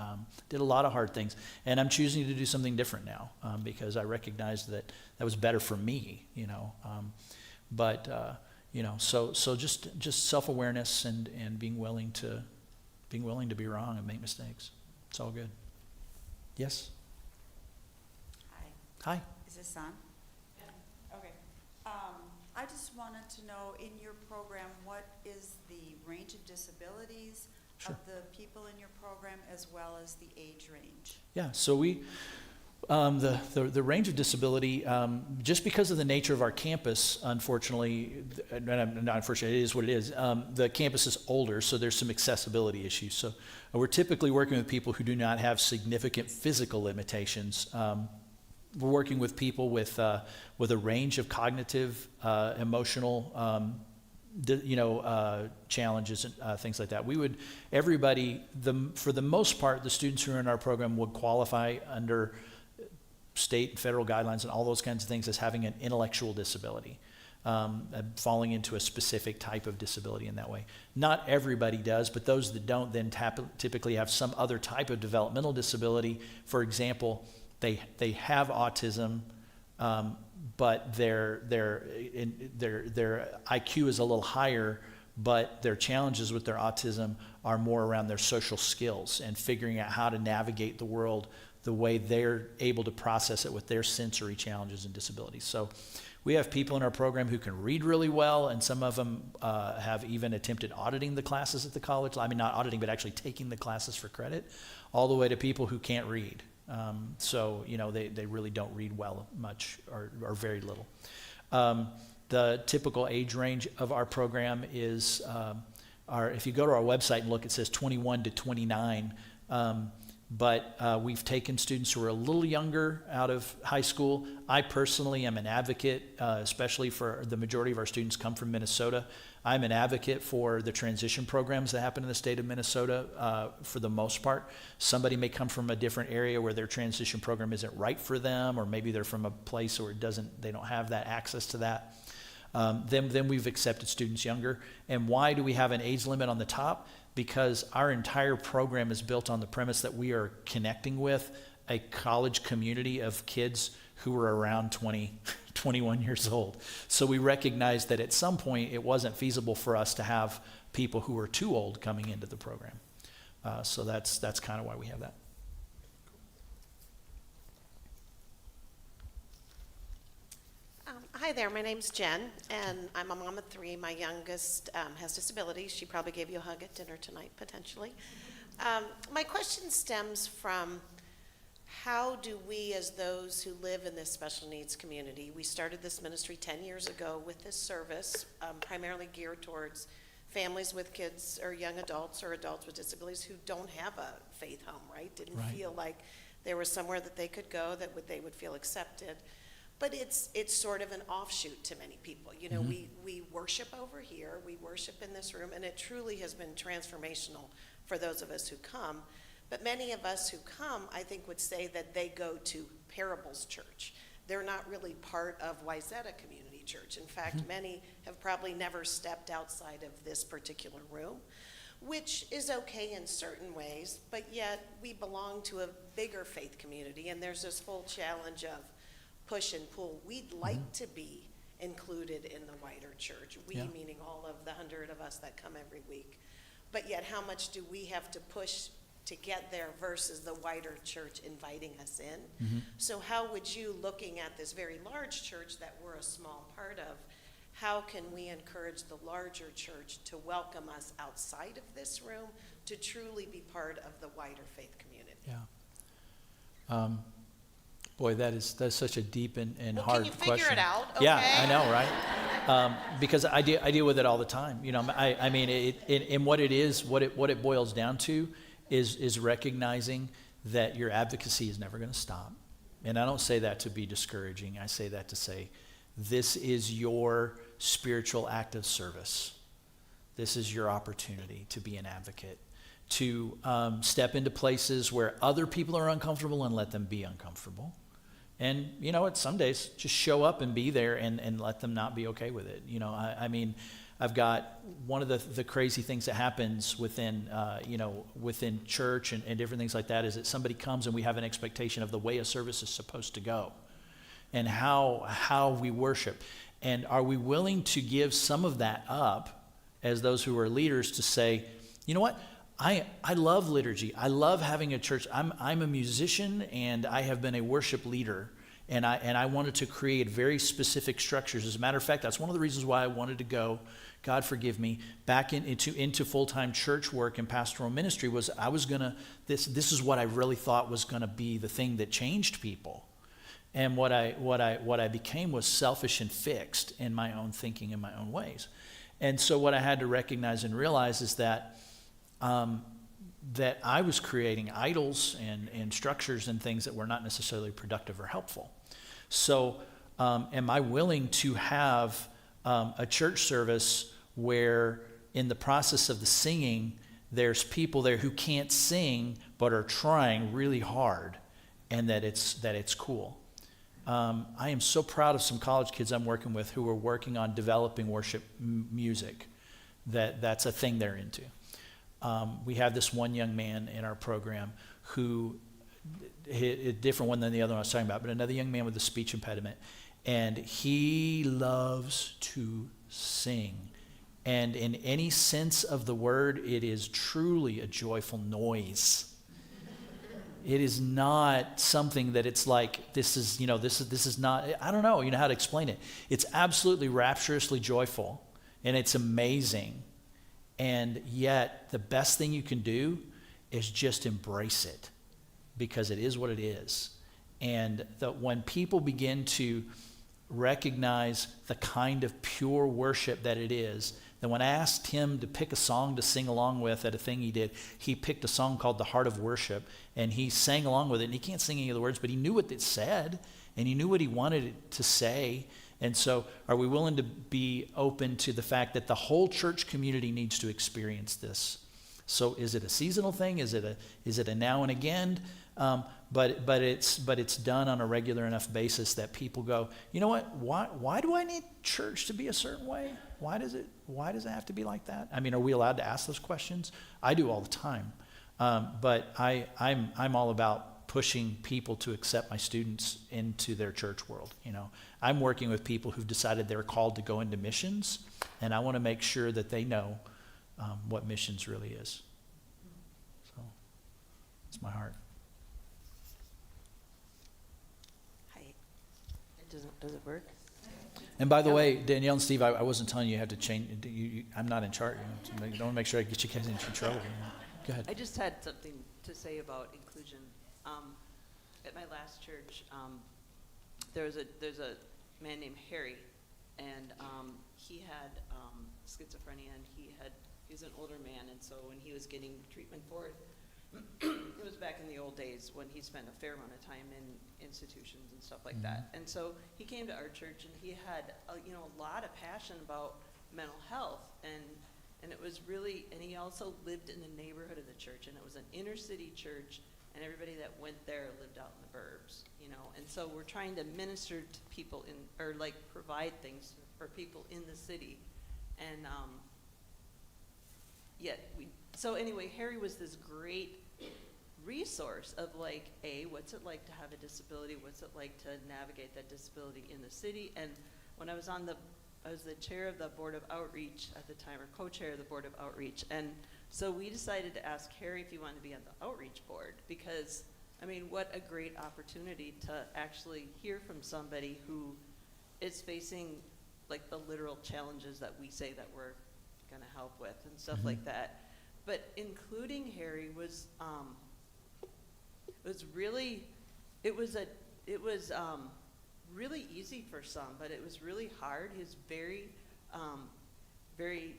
did a lot of hard things. And I'm choosing to do something different now because I recognized that was better for me, So just self-awareness and being willing to be wrong and make mistakes. It's all good. Yes? Hi. Hi. Is this on? Okay. I just wanted to know, in your program, what is the range of disabilities Sure. of the people in your program, as well as the age range? Yeah, so we, the range of disability, just because of the nature of our campus, unfortunately, not unfortunately, it is what it is, the campus is older, so there's some accessibility issues. So we're typically working with people who do not have significant physical limitations. We're working with people with a range of cognitive, emotional, challenges and things like that. Everybody, for the most part, the students who are in our program would qualify under state and federal guidelines and all those kinds of things as having an intellectual disability, falling into a specific type of disability in that way. Not everybody does, but those that don't then typically have some other type of developmental disability. For example, they have autism, but their IQ is a little higher, but their challenges with their autism are more around their social skills and figuring out how to navigate the world the way they're able to process it with their sensory challenges and disabilities. So we have people in our program who can read really well, and some of them have even attempted auditing the classes at the college. I mean, not auditing, but actually taking the classes for credit, all the way to people who can't read. They really don't read well much or very little. The typical age range of our program is, if you go to our website and look, it says 21 to 29. But we've taken students who are a little younger out of high school. I personally am an advocate, especially for the majority of our students come from Minnesota. I'm an advocate for the transition programs that happen in the state of Minnesota for the most part. Somebody may come from a different area where their transition program isn't right for them, or maybe they're from a place where they don't have that access to that. Then we've accepted students younger. And why do we have an age limit on the top? Because our entire program is built on the premise that we are connecting with a college community of kids who are around 20, 21 years old. So we recognized that at some point it wasn't feasible for us to have people who were too old coming into the program. So that's kind of why we have that. Hi there, my name's Jen, and I'm a mom of 3. My youngest has disabilities. She probably gave you a hug at dinner tonight, potentially. My question stems from, how do we, as those who live in this special needs community, we started this ministry 10 years ago with this service, primarily geared towards families with kids or young adults or adults with disabilities who don't have a faith home, right? Didn't feel like there was somewhere that they could go that they would feel accepted. But it's sort of an offshoot to many people. You know, we worship over here, we worship in this room, and it truly has been transformational for those of us who come. But many of us who come, I think, would say that they go to Parables Church. They're not really part of Wayzata Community Church. In fact, many have probably never stepped outside of this particular room, which is okay in certain ways, but yet we belong to a bigger faith community, and there's this whole challenge of push and pull. We'd like to be included in the wider church, meaning all of the 100 of us that come every week. But yet how much do we have to push to get there versus the wider church inviting us in? So how would you, looking at this very large church that we're a small part of, how can we encourage the larger church to welcome us outside of this room to truly be part of the wider faith community? Yeah. Boy, that's such a deep and Well, hard can you question. figure it out? Okay. Yeah, I know, right? Because I deal with it all the time. You know, I mean, and what it boils down to is recognizing that your advocacy is never going to stop. And I don't say that to be discouraging. I say that to say, this is your spiritual act of service. This is your opportunity to be an advocate, to step into places where other people are uncomfortable and let them be uncomfortable. And, you know what, some days just show up and be there and let them not be okay with it. You know, I mean, I've got one of the crazy things that happens within church and different things like that is that somebody comes and we have an expectation of the way a service is supposed to go and how we worship. And are we willing to give some of that up as those who are leaders to say, you know what, I love liturgy. I love having a church. I'm a musician and I have been a worship leader. And I wanted to create very specific structures. As a matter of fact, that's one of the reasons why I wanted to go, God forgive me, back into full-time church work and pastoral ministry. Was I was gonna, this is what I really thought was gonna be the thing that changed people. And what I became was selfish and fixed in my own thinking and my own ways. And so what I had to recognize and realize is that that I was creating idols and structures and things that were not necessarily productive or helpful. So am I willing to have a church service where in the process of the singing, there's people there who can't sing but are trying really hard, and that it's cool? I am so proud of some college kids I'm working with who are working on developing worship music. That's a thing they're into. We have this one young man in our program who, a different one than the other one I was talking about, but another young man with a speech impediment, and he loves to sing. And in any sense of the word, it is truly a joyful noise. It is not something that it's like, this is not, I don't know, how to explain it. It's absolutely rapturously joyful, and it's amazing. And yet, the best thing you can do is just embrace it, because it is what it is. And that when people begin to recognize the kind of pure worship that it is, then when I asked him to pick a song to sing along with at a thing he did, he picked a song called The Heart of Worship, and he sang along with it. And he can't sing any of the words, but he knew what it said, and he knew what he wanted it to say. And so are we willing to be open to the fact that the whole church community needs to experience this? So is it a seasonal thing? Is it a now and again? But it's done on a regular enough basis that people go, you know what? Why do I need church to be a certain way? Why does it have to be like that? I mean, are we allowed to ask those questions? I do all the time. But I'm all about pushing people to accept my students into their church world. I'm working with people who've decided they're called to go into missions, and I want to make sure that they know what missions really is. So it's my heart. Hi. Does it work? And by the way, Danielle and Steve, I wasn't telling you you have to change. I'm not in charge. I want to make sure I get you guys into trouble. Go ahead. I just had something to say about inclusion. At my last church, there's a man named Harry, and he had schizophrenia, and he was an older man, and so when he was getting treatment for it, it was back in the old days when he spent a fair amount of time in institutions and stuff like that. And so he came to our church, and he had a lot of passion about mental health, and it was really, and he also lived in the neighborhood of the church, and it was an inner city church, and everybody that went there lived out in the burbs, and so we're trying to minister to people provide things for people in the city, and so anyway, Harry was this great resource of what's it like to have a disability, what's it like to navigate that disability in the city. And when I was the chair of the board of outreach at the time, or co-chair of the board of outreach, and so we decided to ask Harry if he wanted to be on the outreach board, because what a great opportunity to actually hear from somebody who is facing the literal challenges that we say that we're going to help with and stuff like that. But including Harry was really easy for some, but it was really hard. He was very, very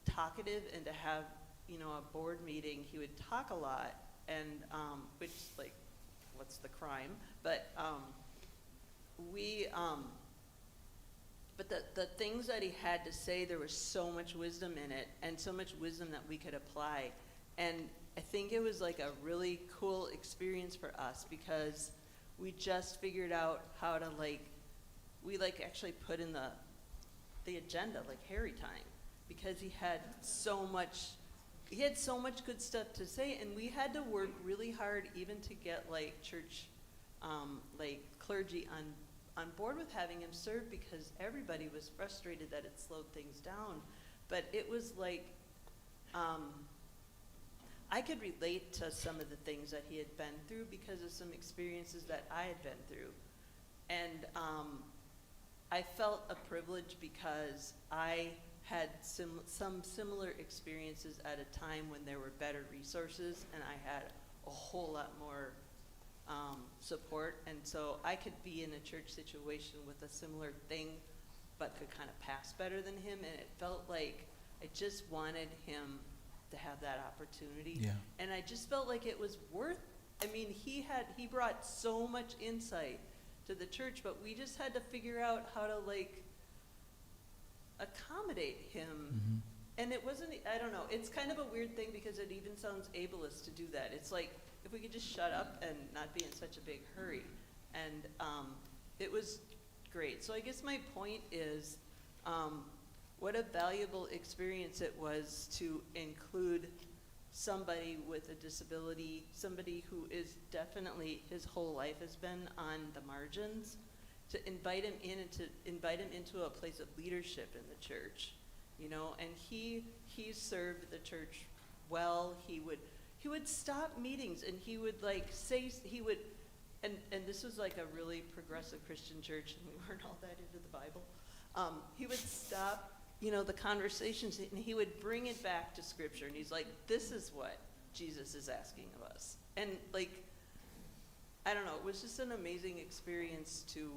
talkative, and to have a board meeting, he would talk a lot, and which what's the crime? But But the things that he had to say, there was so much wisdom in it, and so much wisdom that we could apply. And I think it was a really cool experience for us, because we just figured out how to we actually put in the agenda Harry time, because he had so much good stuff to say, and we had to work really hard even to get church clergy on board with having him serve, because everybody was frustrated that it slowed things down. But it was I could relate to some of the things that he had been through because of some experiences that I had been through. And I felt a privilege because I had some similar experiences at a time when there were better resources, and I had a whole lot more support. And so I could be in a church situation with a similar thing, but could kind of pass better than him. And it felt like I just wanted him to have that opportunity. Yeah. And I just felt like it was worth, I mean, he brought so much insight to the church, but we just had to figure out how to like accommodate him. Mm-hmm. And it wasn't, I don't know, it's kind of a weird thing because it even sounds ableist to do that. It's like, if we could just shut up and not be in such a big hurry. And it was great. So I guess my point is, what a valuable experience it was to include somebody with a disability, somebody who is definitely, his whole life has been on the margins, to invite him in and to invite him into a place of leadership in the church, you know. And he served the church well. He would stop meetings and he would like say, and this was like a really progressive Christian church, and we weren't all that into the Bible. He would stop, you know, the conversations, and he would bring it back to Scripture, and he's like, this is what Jesus is asking of us. And like, I don't know, it was just an amazing experience to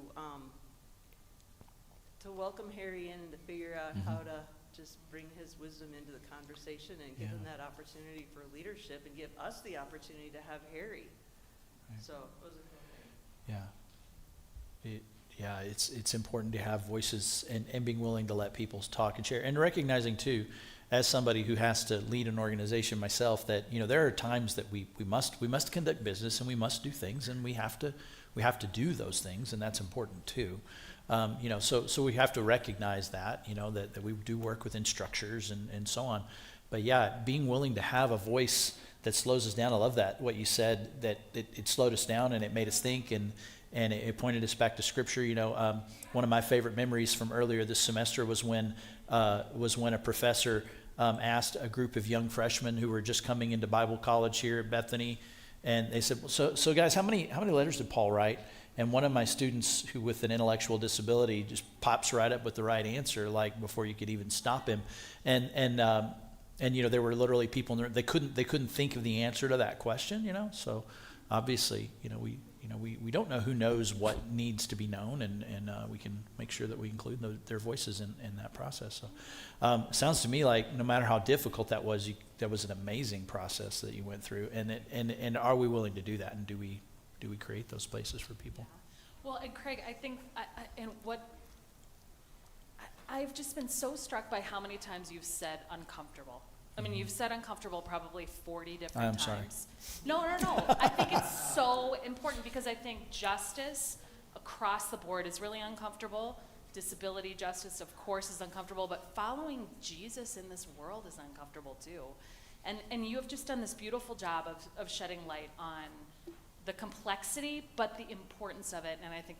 welcome Harry in and to figure out how to just bring his wisdom into the conversation and give him that opportunity for leadership and give us the opportunity to have Harry. Right. So it was a cool thing. Yeah. It's important to have voices and being willing to let people talk and share, and recognizing too, as somebody who has to lead an organization myself, that, you know, there are times that we must conduct business and we must do things, and we have to do those things, and that's important too. You know, so we have to recognize that, you know, that we do work within structures and so on. But yeah, being willing to have a voice that slows us down. I love that, what you said, that it slowed us down and it made us think, and it pointed us back to Scripture. You know, one of my favorite memories from earlier this semester was when a professor asked a group of young freshmen who were just coming into Bible college here at Bethany, and they said, so guys, how many letters did Paul write? And one of my students, who with an intellectual disability, just pops right up with the right answer, like before you could even stop him. And you know, there were literally people in there, they couldn't think of the answer to that question. You know, so obviously, you know, we don't know who knows what needs to be known, and we can make sure that we include their voices in that process. So sounds to me like no matter how difficult that was an amazing process that you went through, and are we willing to do that, and do we create those places for people? Well, and Craig, I think, I've just been so struck by how many times you've said uncomfortable. I mean, you've said uncomfortable probably 40 different I'm times. sorry. No. I think it's so important, because I think justice across the board is really uncomfortable. Disability justice, of course, is uncomfortable, but following Jesus in this world is uncomfortable too. And you have just done this beautiful job of shedding light on the complexity, but the importance of it. And I think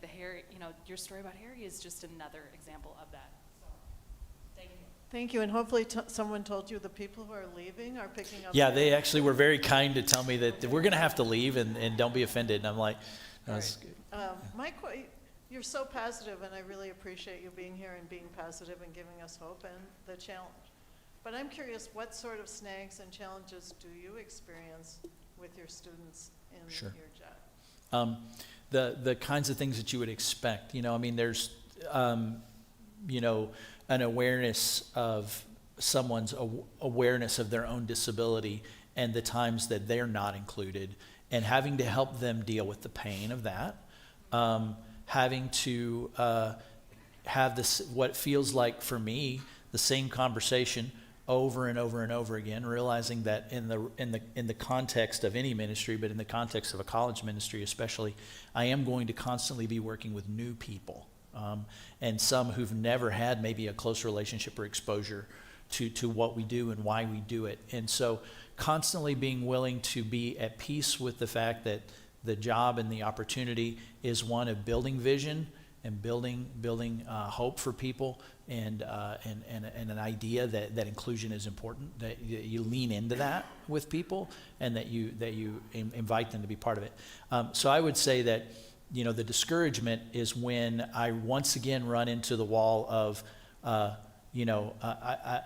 your story about Harry is just another example of that. So, thank you. Thank you, and hopefully someone told you the people who are leaving are picking up. Yeah, they actually were very kind to tell me that we're going to have to leave, and don't be offended. And I'm like, no, that's good. You're so positive, and I really appreciate you being here and being positive and giving us hope and the challenge. But I'm curious, what sort of snags and challenges do you experience with your students in Sure. your job? The kinds of things that you would expect. You know, I mean, there's, you know, an awareness of someone's awareness of their own disability and the times that they're not included, and having to help them deal with the pain of that. Having to have this, what feels like for me, the same conversation over and over and over again, realizing that in the context of any ministry, but in the context of a college ministry especially, I am going to constantly be working with new people, and some who've never had maybe a close relationship or exposure to what we do and why we do it. And so constantly being willing to be at peace with the fact that the job and the opportunity is one of building vision and building hope for people, and an idea that inclusion is important, that you lean into that with people, and that you invite them to be part of it. So I would say that the discouragement is when I once again run into the wall of,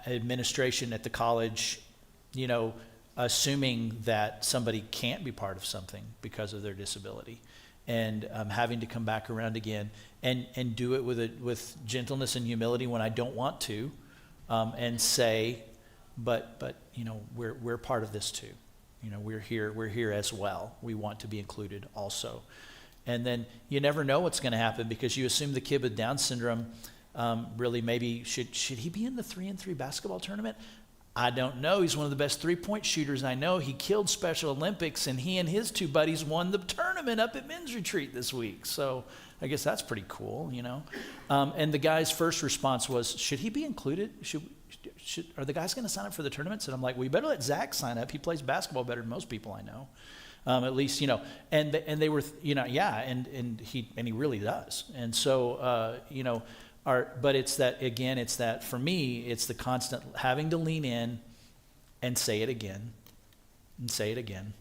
administration at the college, assuming that somebody can't be part of something because of their disability, and having to come back around again and do it with gentleness and humility when I don't want to, and say, but we're part of this too. We're here as well. We want to be included also. And then you never know what's going to happen, because you assume the kid with Down syndrome really maybe should he be in the 3-on-3 basketball tournament? I don't know. He's one of the best three-point shooters I know. He killed Special Olympics, and he and his two buddies won the tournament up at men's retreat this week. So I guess that's pretty cool, And the guy's first response was, should he be included? Are the guys going to sign up for the tournaments? And I'm like, well, you better let Zach sign up. He plays basketball better than most people I know. At least, and they were, yeah, and he really does. And so, but it's that for me, it's the constant having to lean in and say it again and say it again.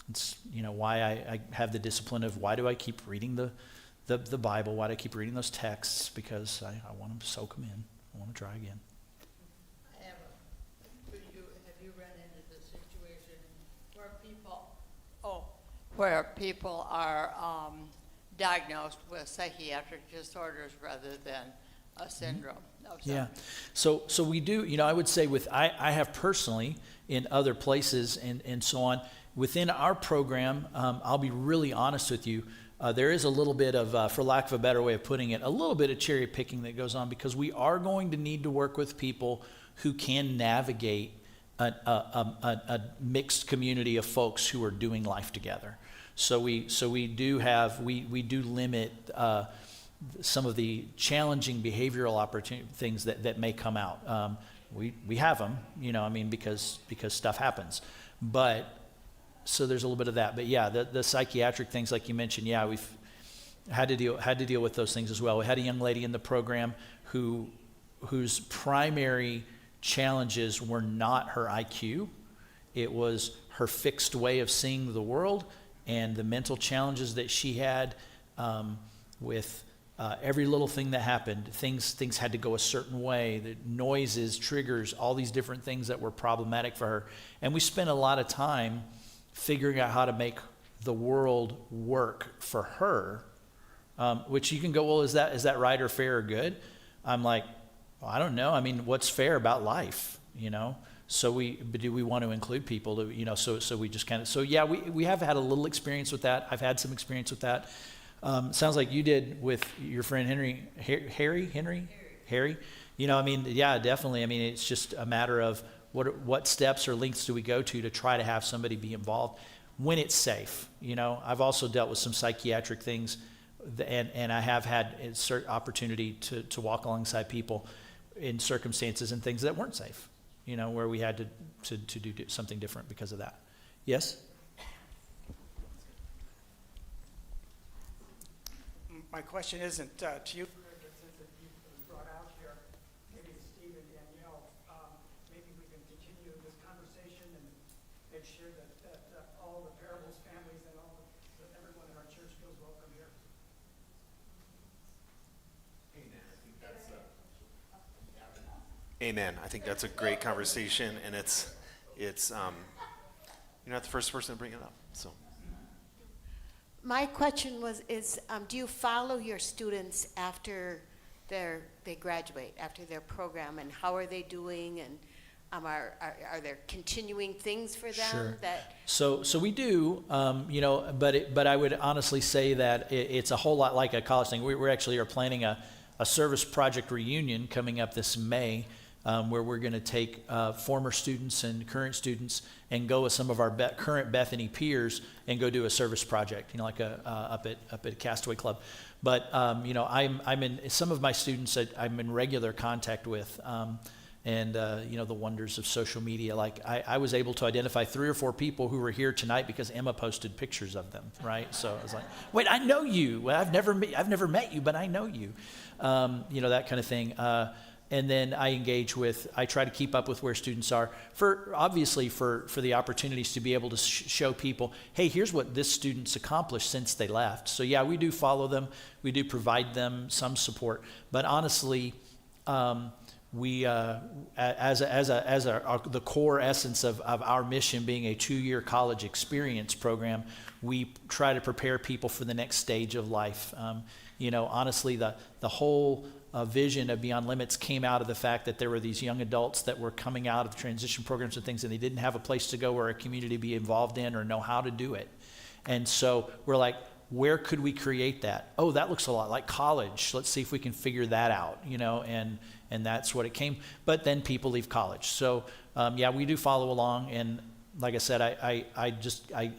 It's, why I have the discipline of, why do I keep reading the Bible? Why do I keep reading those texts? Because I want to soak them in. I want to try again. Have you run into the situation where people are diagnosed with psychiatric disorders rather than a syndrome of something? Yeah. So we do, I would say I have personally in other places and so on, within our program, I'll be really honest with you, there is a little bit of, for lack of a better way of putting it, a little bit of cherry picking that goes on, because we are going to need to work with people who can navigate a mixed community of folks who are doing life together. So we do limit some of the challenging behavioral things that may come out. We have them, because stuff happens. But so there's a little bit of that. But yeah, the psychiatric things, like you mentioned, yeah, we've had to deal with those things as well. We had a young lady in the program whose primary challenges were not her IQ. It was her fixed way of seeing the world and the mental challenges that she had with every little thing that happened. Things had to go a certain way, the noises, triggers, all these different things that were problematic for her. And we spent a lot of time figuring out how to make the world work for her, which you can go, well, is that right or fair or good? I'm like, well, I don't know. What's fair about life, So but do we want to include people to, so we just kind of, so yeah, we have had a little experience with that. I've had some experience with that. Sounds like you did with your friend Harry. Yeah, definitely. It's just a matter of what steps or lengths do we go to try to have somebody be involved when it's safe. I've also dealt with some psychiatric things, and I have had a certain opportunity to walk alongside people in circumstances and things that weren't safe, where we had to do something different because of that. Yes? My question isn't to you, since you've brought out here, maybe Steve and Danielle, maybe we can continue this conversation and make sure that all the parables families and that everyone in our church feels welcome here. Amen. I think that's a great conversation, and it's you're not the first person to bring it up. So my question is do you follow your students after they graduate, after their program, and how are they doing, and are there continuing things for them? Sure. That So we do, but I would honestly say that it's a whole lot like a college thing. We actually are planning a service project reunion coming up this May, where we're going to take former students and current students and go with some of our current Bethany peers and go do a service project, like up at Castaway Club. But I'm in some of my students that I'm in regular contact with, and the wonders of social media. Like I was able to identify 3 or 4 people who were here tonight because Emma posted pictures of them, right? So I was like, wait, I know you. Well, I've never met you, but I know you. That kind of thing. and then I try to keep up with where students are obviously for the opportunities to be able to show people, hey, here's what this student's accomplished since they left. So yeah, we do follow them. We do provide them some support, but honestly, we, the core essence of our mission being a 2-year college experience program, we try to prepare people for the next stage of life. Honestly, the whole vision of Beyond Limits came out of the fact that there were these young adults that were coming out of transition programs and things, and they didn't have a place to go or a community to be involved in or know how to do it. And so we're like, where could we create that? Oh, that looks a lot like college. Let's see if we can figure that out, and that's what it came. But then people leave college. So yeah, we do follow along. And like I said, I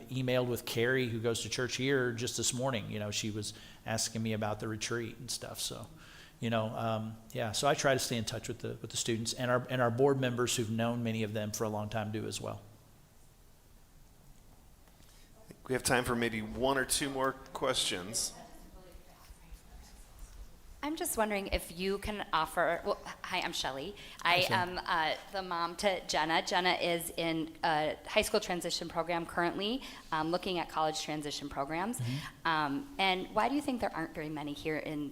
emailed with Carrie, who goes to church here, just this morning. She was asking me about the retreat and stuff. So, yeah. So I try to stay in touch with the students, and our board members who've known many of them for a long time do as well. We have time for maybe 1 or 2 more questions. I'm just wondering if you can offer, well, hi, I'm Shelley. I am the mom to Jenna. Jenna is in a high school transition program currently, looking at college transition programs. Mm-hmm. And why do you think there aren't very many here in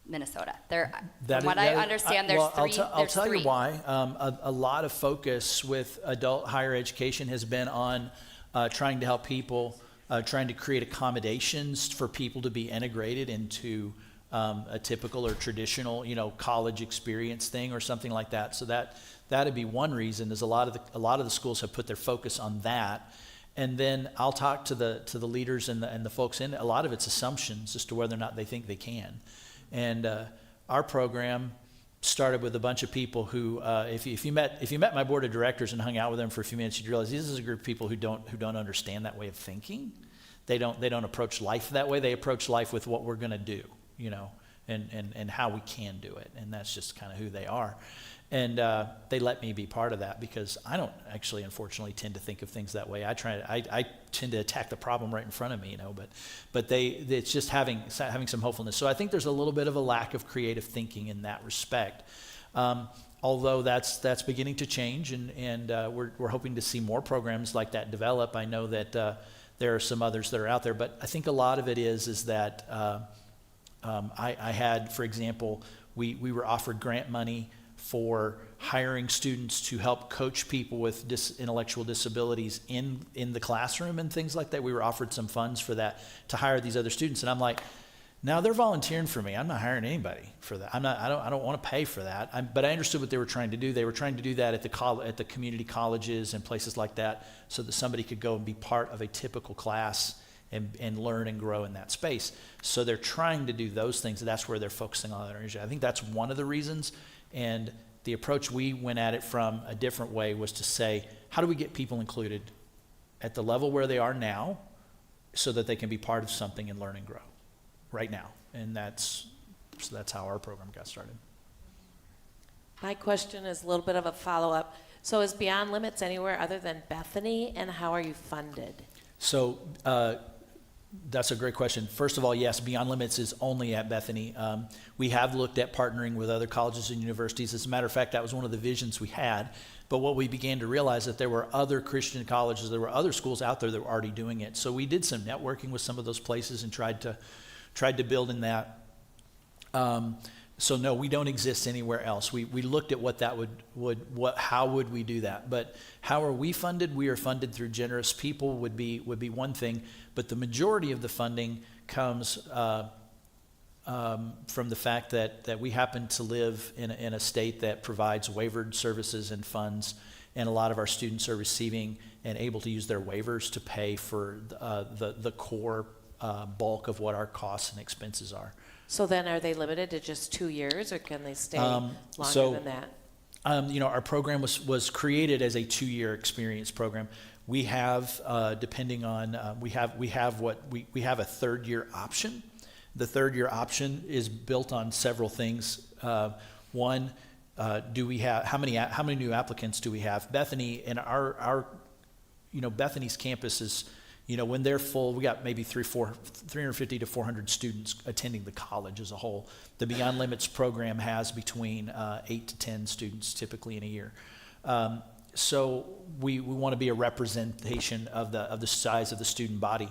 Minnesota? From what I understand, there's three. I'll tell you why. A lot of focus with adult higher education has been on trying to help people, trying to create accommodations for people to be integrated into a typical or traditional, college experience thing or something like that. So that'd be one reason. Is a lot of the schools have put their focus on that. And then I'll talk to the leaders and the folks in. A lot of it's assumptions as to whether or not they think they can. And our program started with a bunch of people who, if you met my board of directors and hung out with them for a few minutes, you'd realize this is a group of people who don't understand that way of thinking. They don't approach life that way. They approach life with what we're going to do, and how we can do it. And that's just kind of who they are. And they let me be part of that because I don't actually, unfortunately, tend to think of things that way. I tend to attack the problem right in front of me, but it's just having some hopefulness. So I think there's a little bit of a lack of creative thinking in that respect. Although that's beginning to change, and we're hoping to see more programs like that develop. I know that there are some others that are out there, but I think a lot of it is that I had, for example, we were offered grant money for hiring students to help coach people with intellectual disabilities in the classroom and things like that. We were offered some funds for that to hire these other students, and I'm like, now they're volunteering for me. I'm not hiring anybody for that. I don't want to pay for that. But I understood what they were trying to do. They were trying to do that at the community colleges and places like that, so that somebody could go and be part of a typical class and learn and grow in that space. So they're trying to do those things. And that's where they're focusing on their energy. I think that's one of the reasons. And the approach we went at it from a different way was to say, how do we get people included at the level where they are now so that they can be part of something and learn and grow right now? And that's how our program got started. My question is a little bit of a follow-up. So is Beyond Limits anywhere other than Bethany, and how are you funded? So that's a great question. First of all, yes, Beyond Limits is only at Bethany. We have looked at partnering with other colleges and universities. As a matter of fact, that was one of the visions we had. But what we began to realize that there were other Christian colleges, there were other schools out there that were already doing it. So we did some networking with some of those places and tried to build in that. So no, we don't exist anywhere else. We looked at what that how would we do that? But how are we funded? We are funded through generous people would be one thing, but the majority of the funding comes from the fact that we happen to live in a state that provides waivered services and funds, and a lot of our students are receiving and able to use their waivers to pay for the core bulk of what our costs and expenses are. So then are they limited to just 2 years, or can they stay longer than that? Our program was created as a 2-year experience program. We have, depending on, we have a 3rd-year option. The 3rd-year option is built on several things. One, do we have how many new applicants do we have? Bethany and our Bethany's campus You know, when they're full, we got maybe 350 to 400 students attending the college as a whole. The Beyond Limits program has between 8 to 10 students typically in a year. So we want to be a representation of the size of the student body.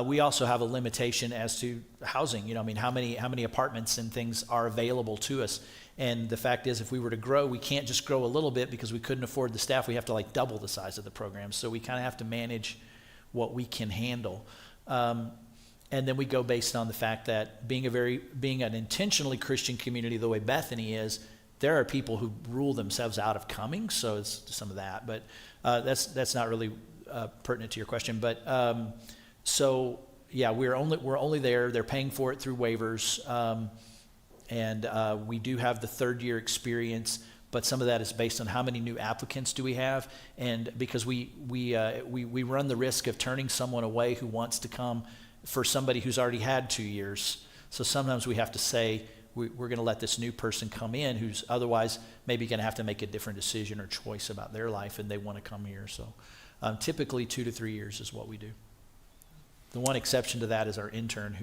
We also have a limitation as to housing. You know, I mean, how many apartments and things are available to us? And the fact is, if we were to grow, we can't just grow a little bit because we couldn't afford the staff. We have to like double the size of the program. So we kind of have to manage what we can handle. And then we go based on the fact that being an intentionally Christian community the way Bethany is, there are people who rule themselves out of coming. So it's some of that, but that's not really pertinent to your question. But so yeah, we're only there. They're paying for it through waivers, and we do have the third year experience. But some of that is based on how many new applicants do we have, and because we run the risk of turning someone away who wants to come for somebody who's already had 2 years. So sometimes we have to say we're going to let this new person come in who's otherwise maybe going to have to make a different decision or choice about their life, and they want to come here. So typically 2 to 3 years is what we do. The one exception to that is our intern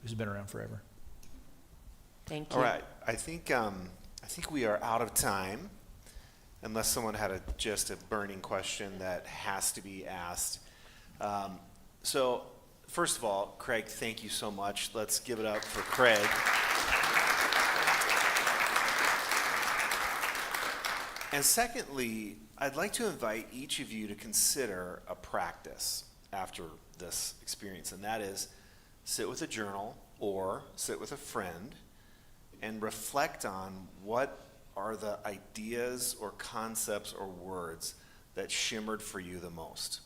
who's been around forever. Thank you. All right, I think we are out of time, unless someone had just a burning question that has to be asked. So, first of all, Craig, thank you so much. Let's give it up for Craig. And secondly, I'd like to invite each of you to consider a practice after this experience, and that is sit with a journal or sit with a friend and reflect on what are the ideas or concepts or words that shimmered for you the most.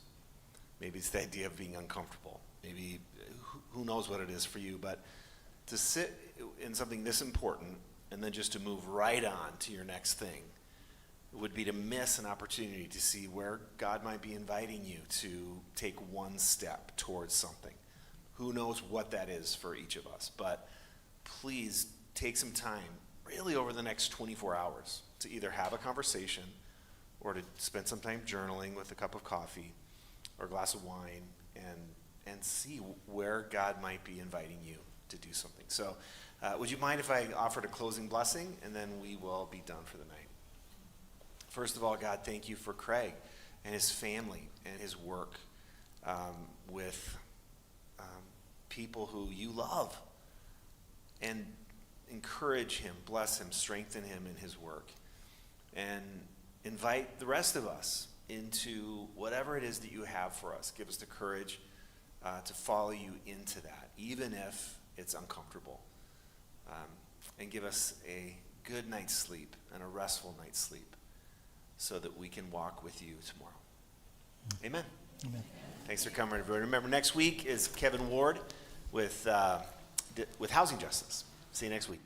Maybe it's the idea of being uncomfortable. Maybe who knows what it is for you, but to sit in something this important and then just to move right on to your next thing would be to miss an opportunity to see where God might be inviting you to take one step towards something. Who knows what that is for each of us, but please take some time, really over the next 24 hours, to either have a conversation or to spend some time journaling with a cup of coffee or a glass of wine and see where God might be inviting you to do something. So would you mind if I offered a closing blessing, and then we will be done for the night? First of all, God, thank you for Craig and his family and his work with people who you love. And encourage him, bless him, strengthen him in his work. And invite the rest of us into whatever it is that you have for us. Give us the courage to follow you into that, even if it's uncomfortable. And give us a good night's sleep and a restful night's sleep so that we can walk with you tomorrow. Amen. Amen. Thanks for coming, everybody. Remember, next week is Kevin Ward with Housing Justice. See you next week.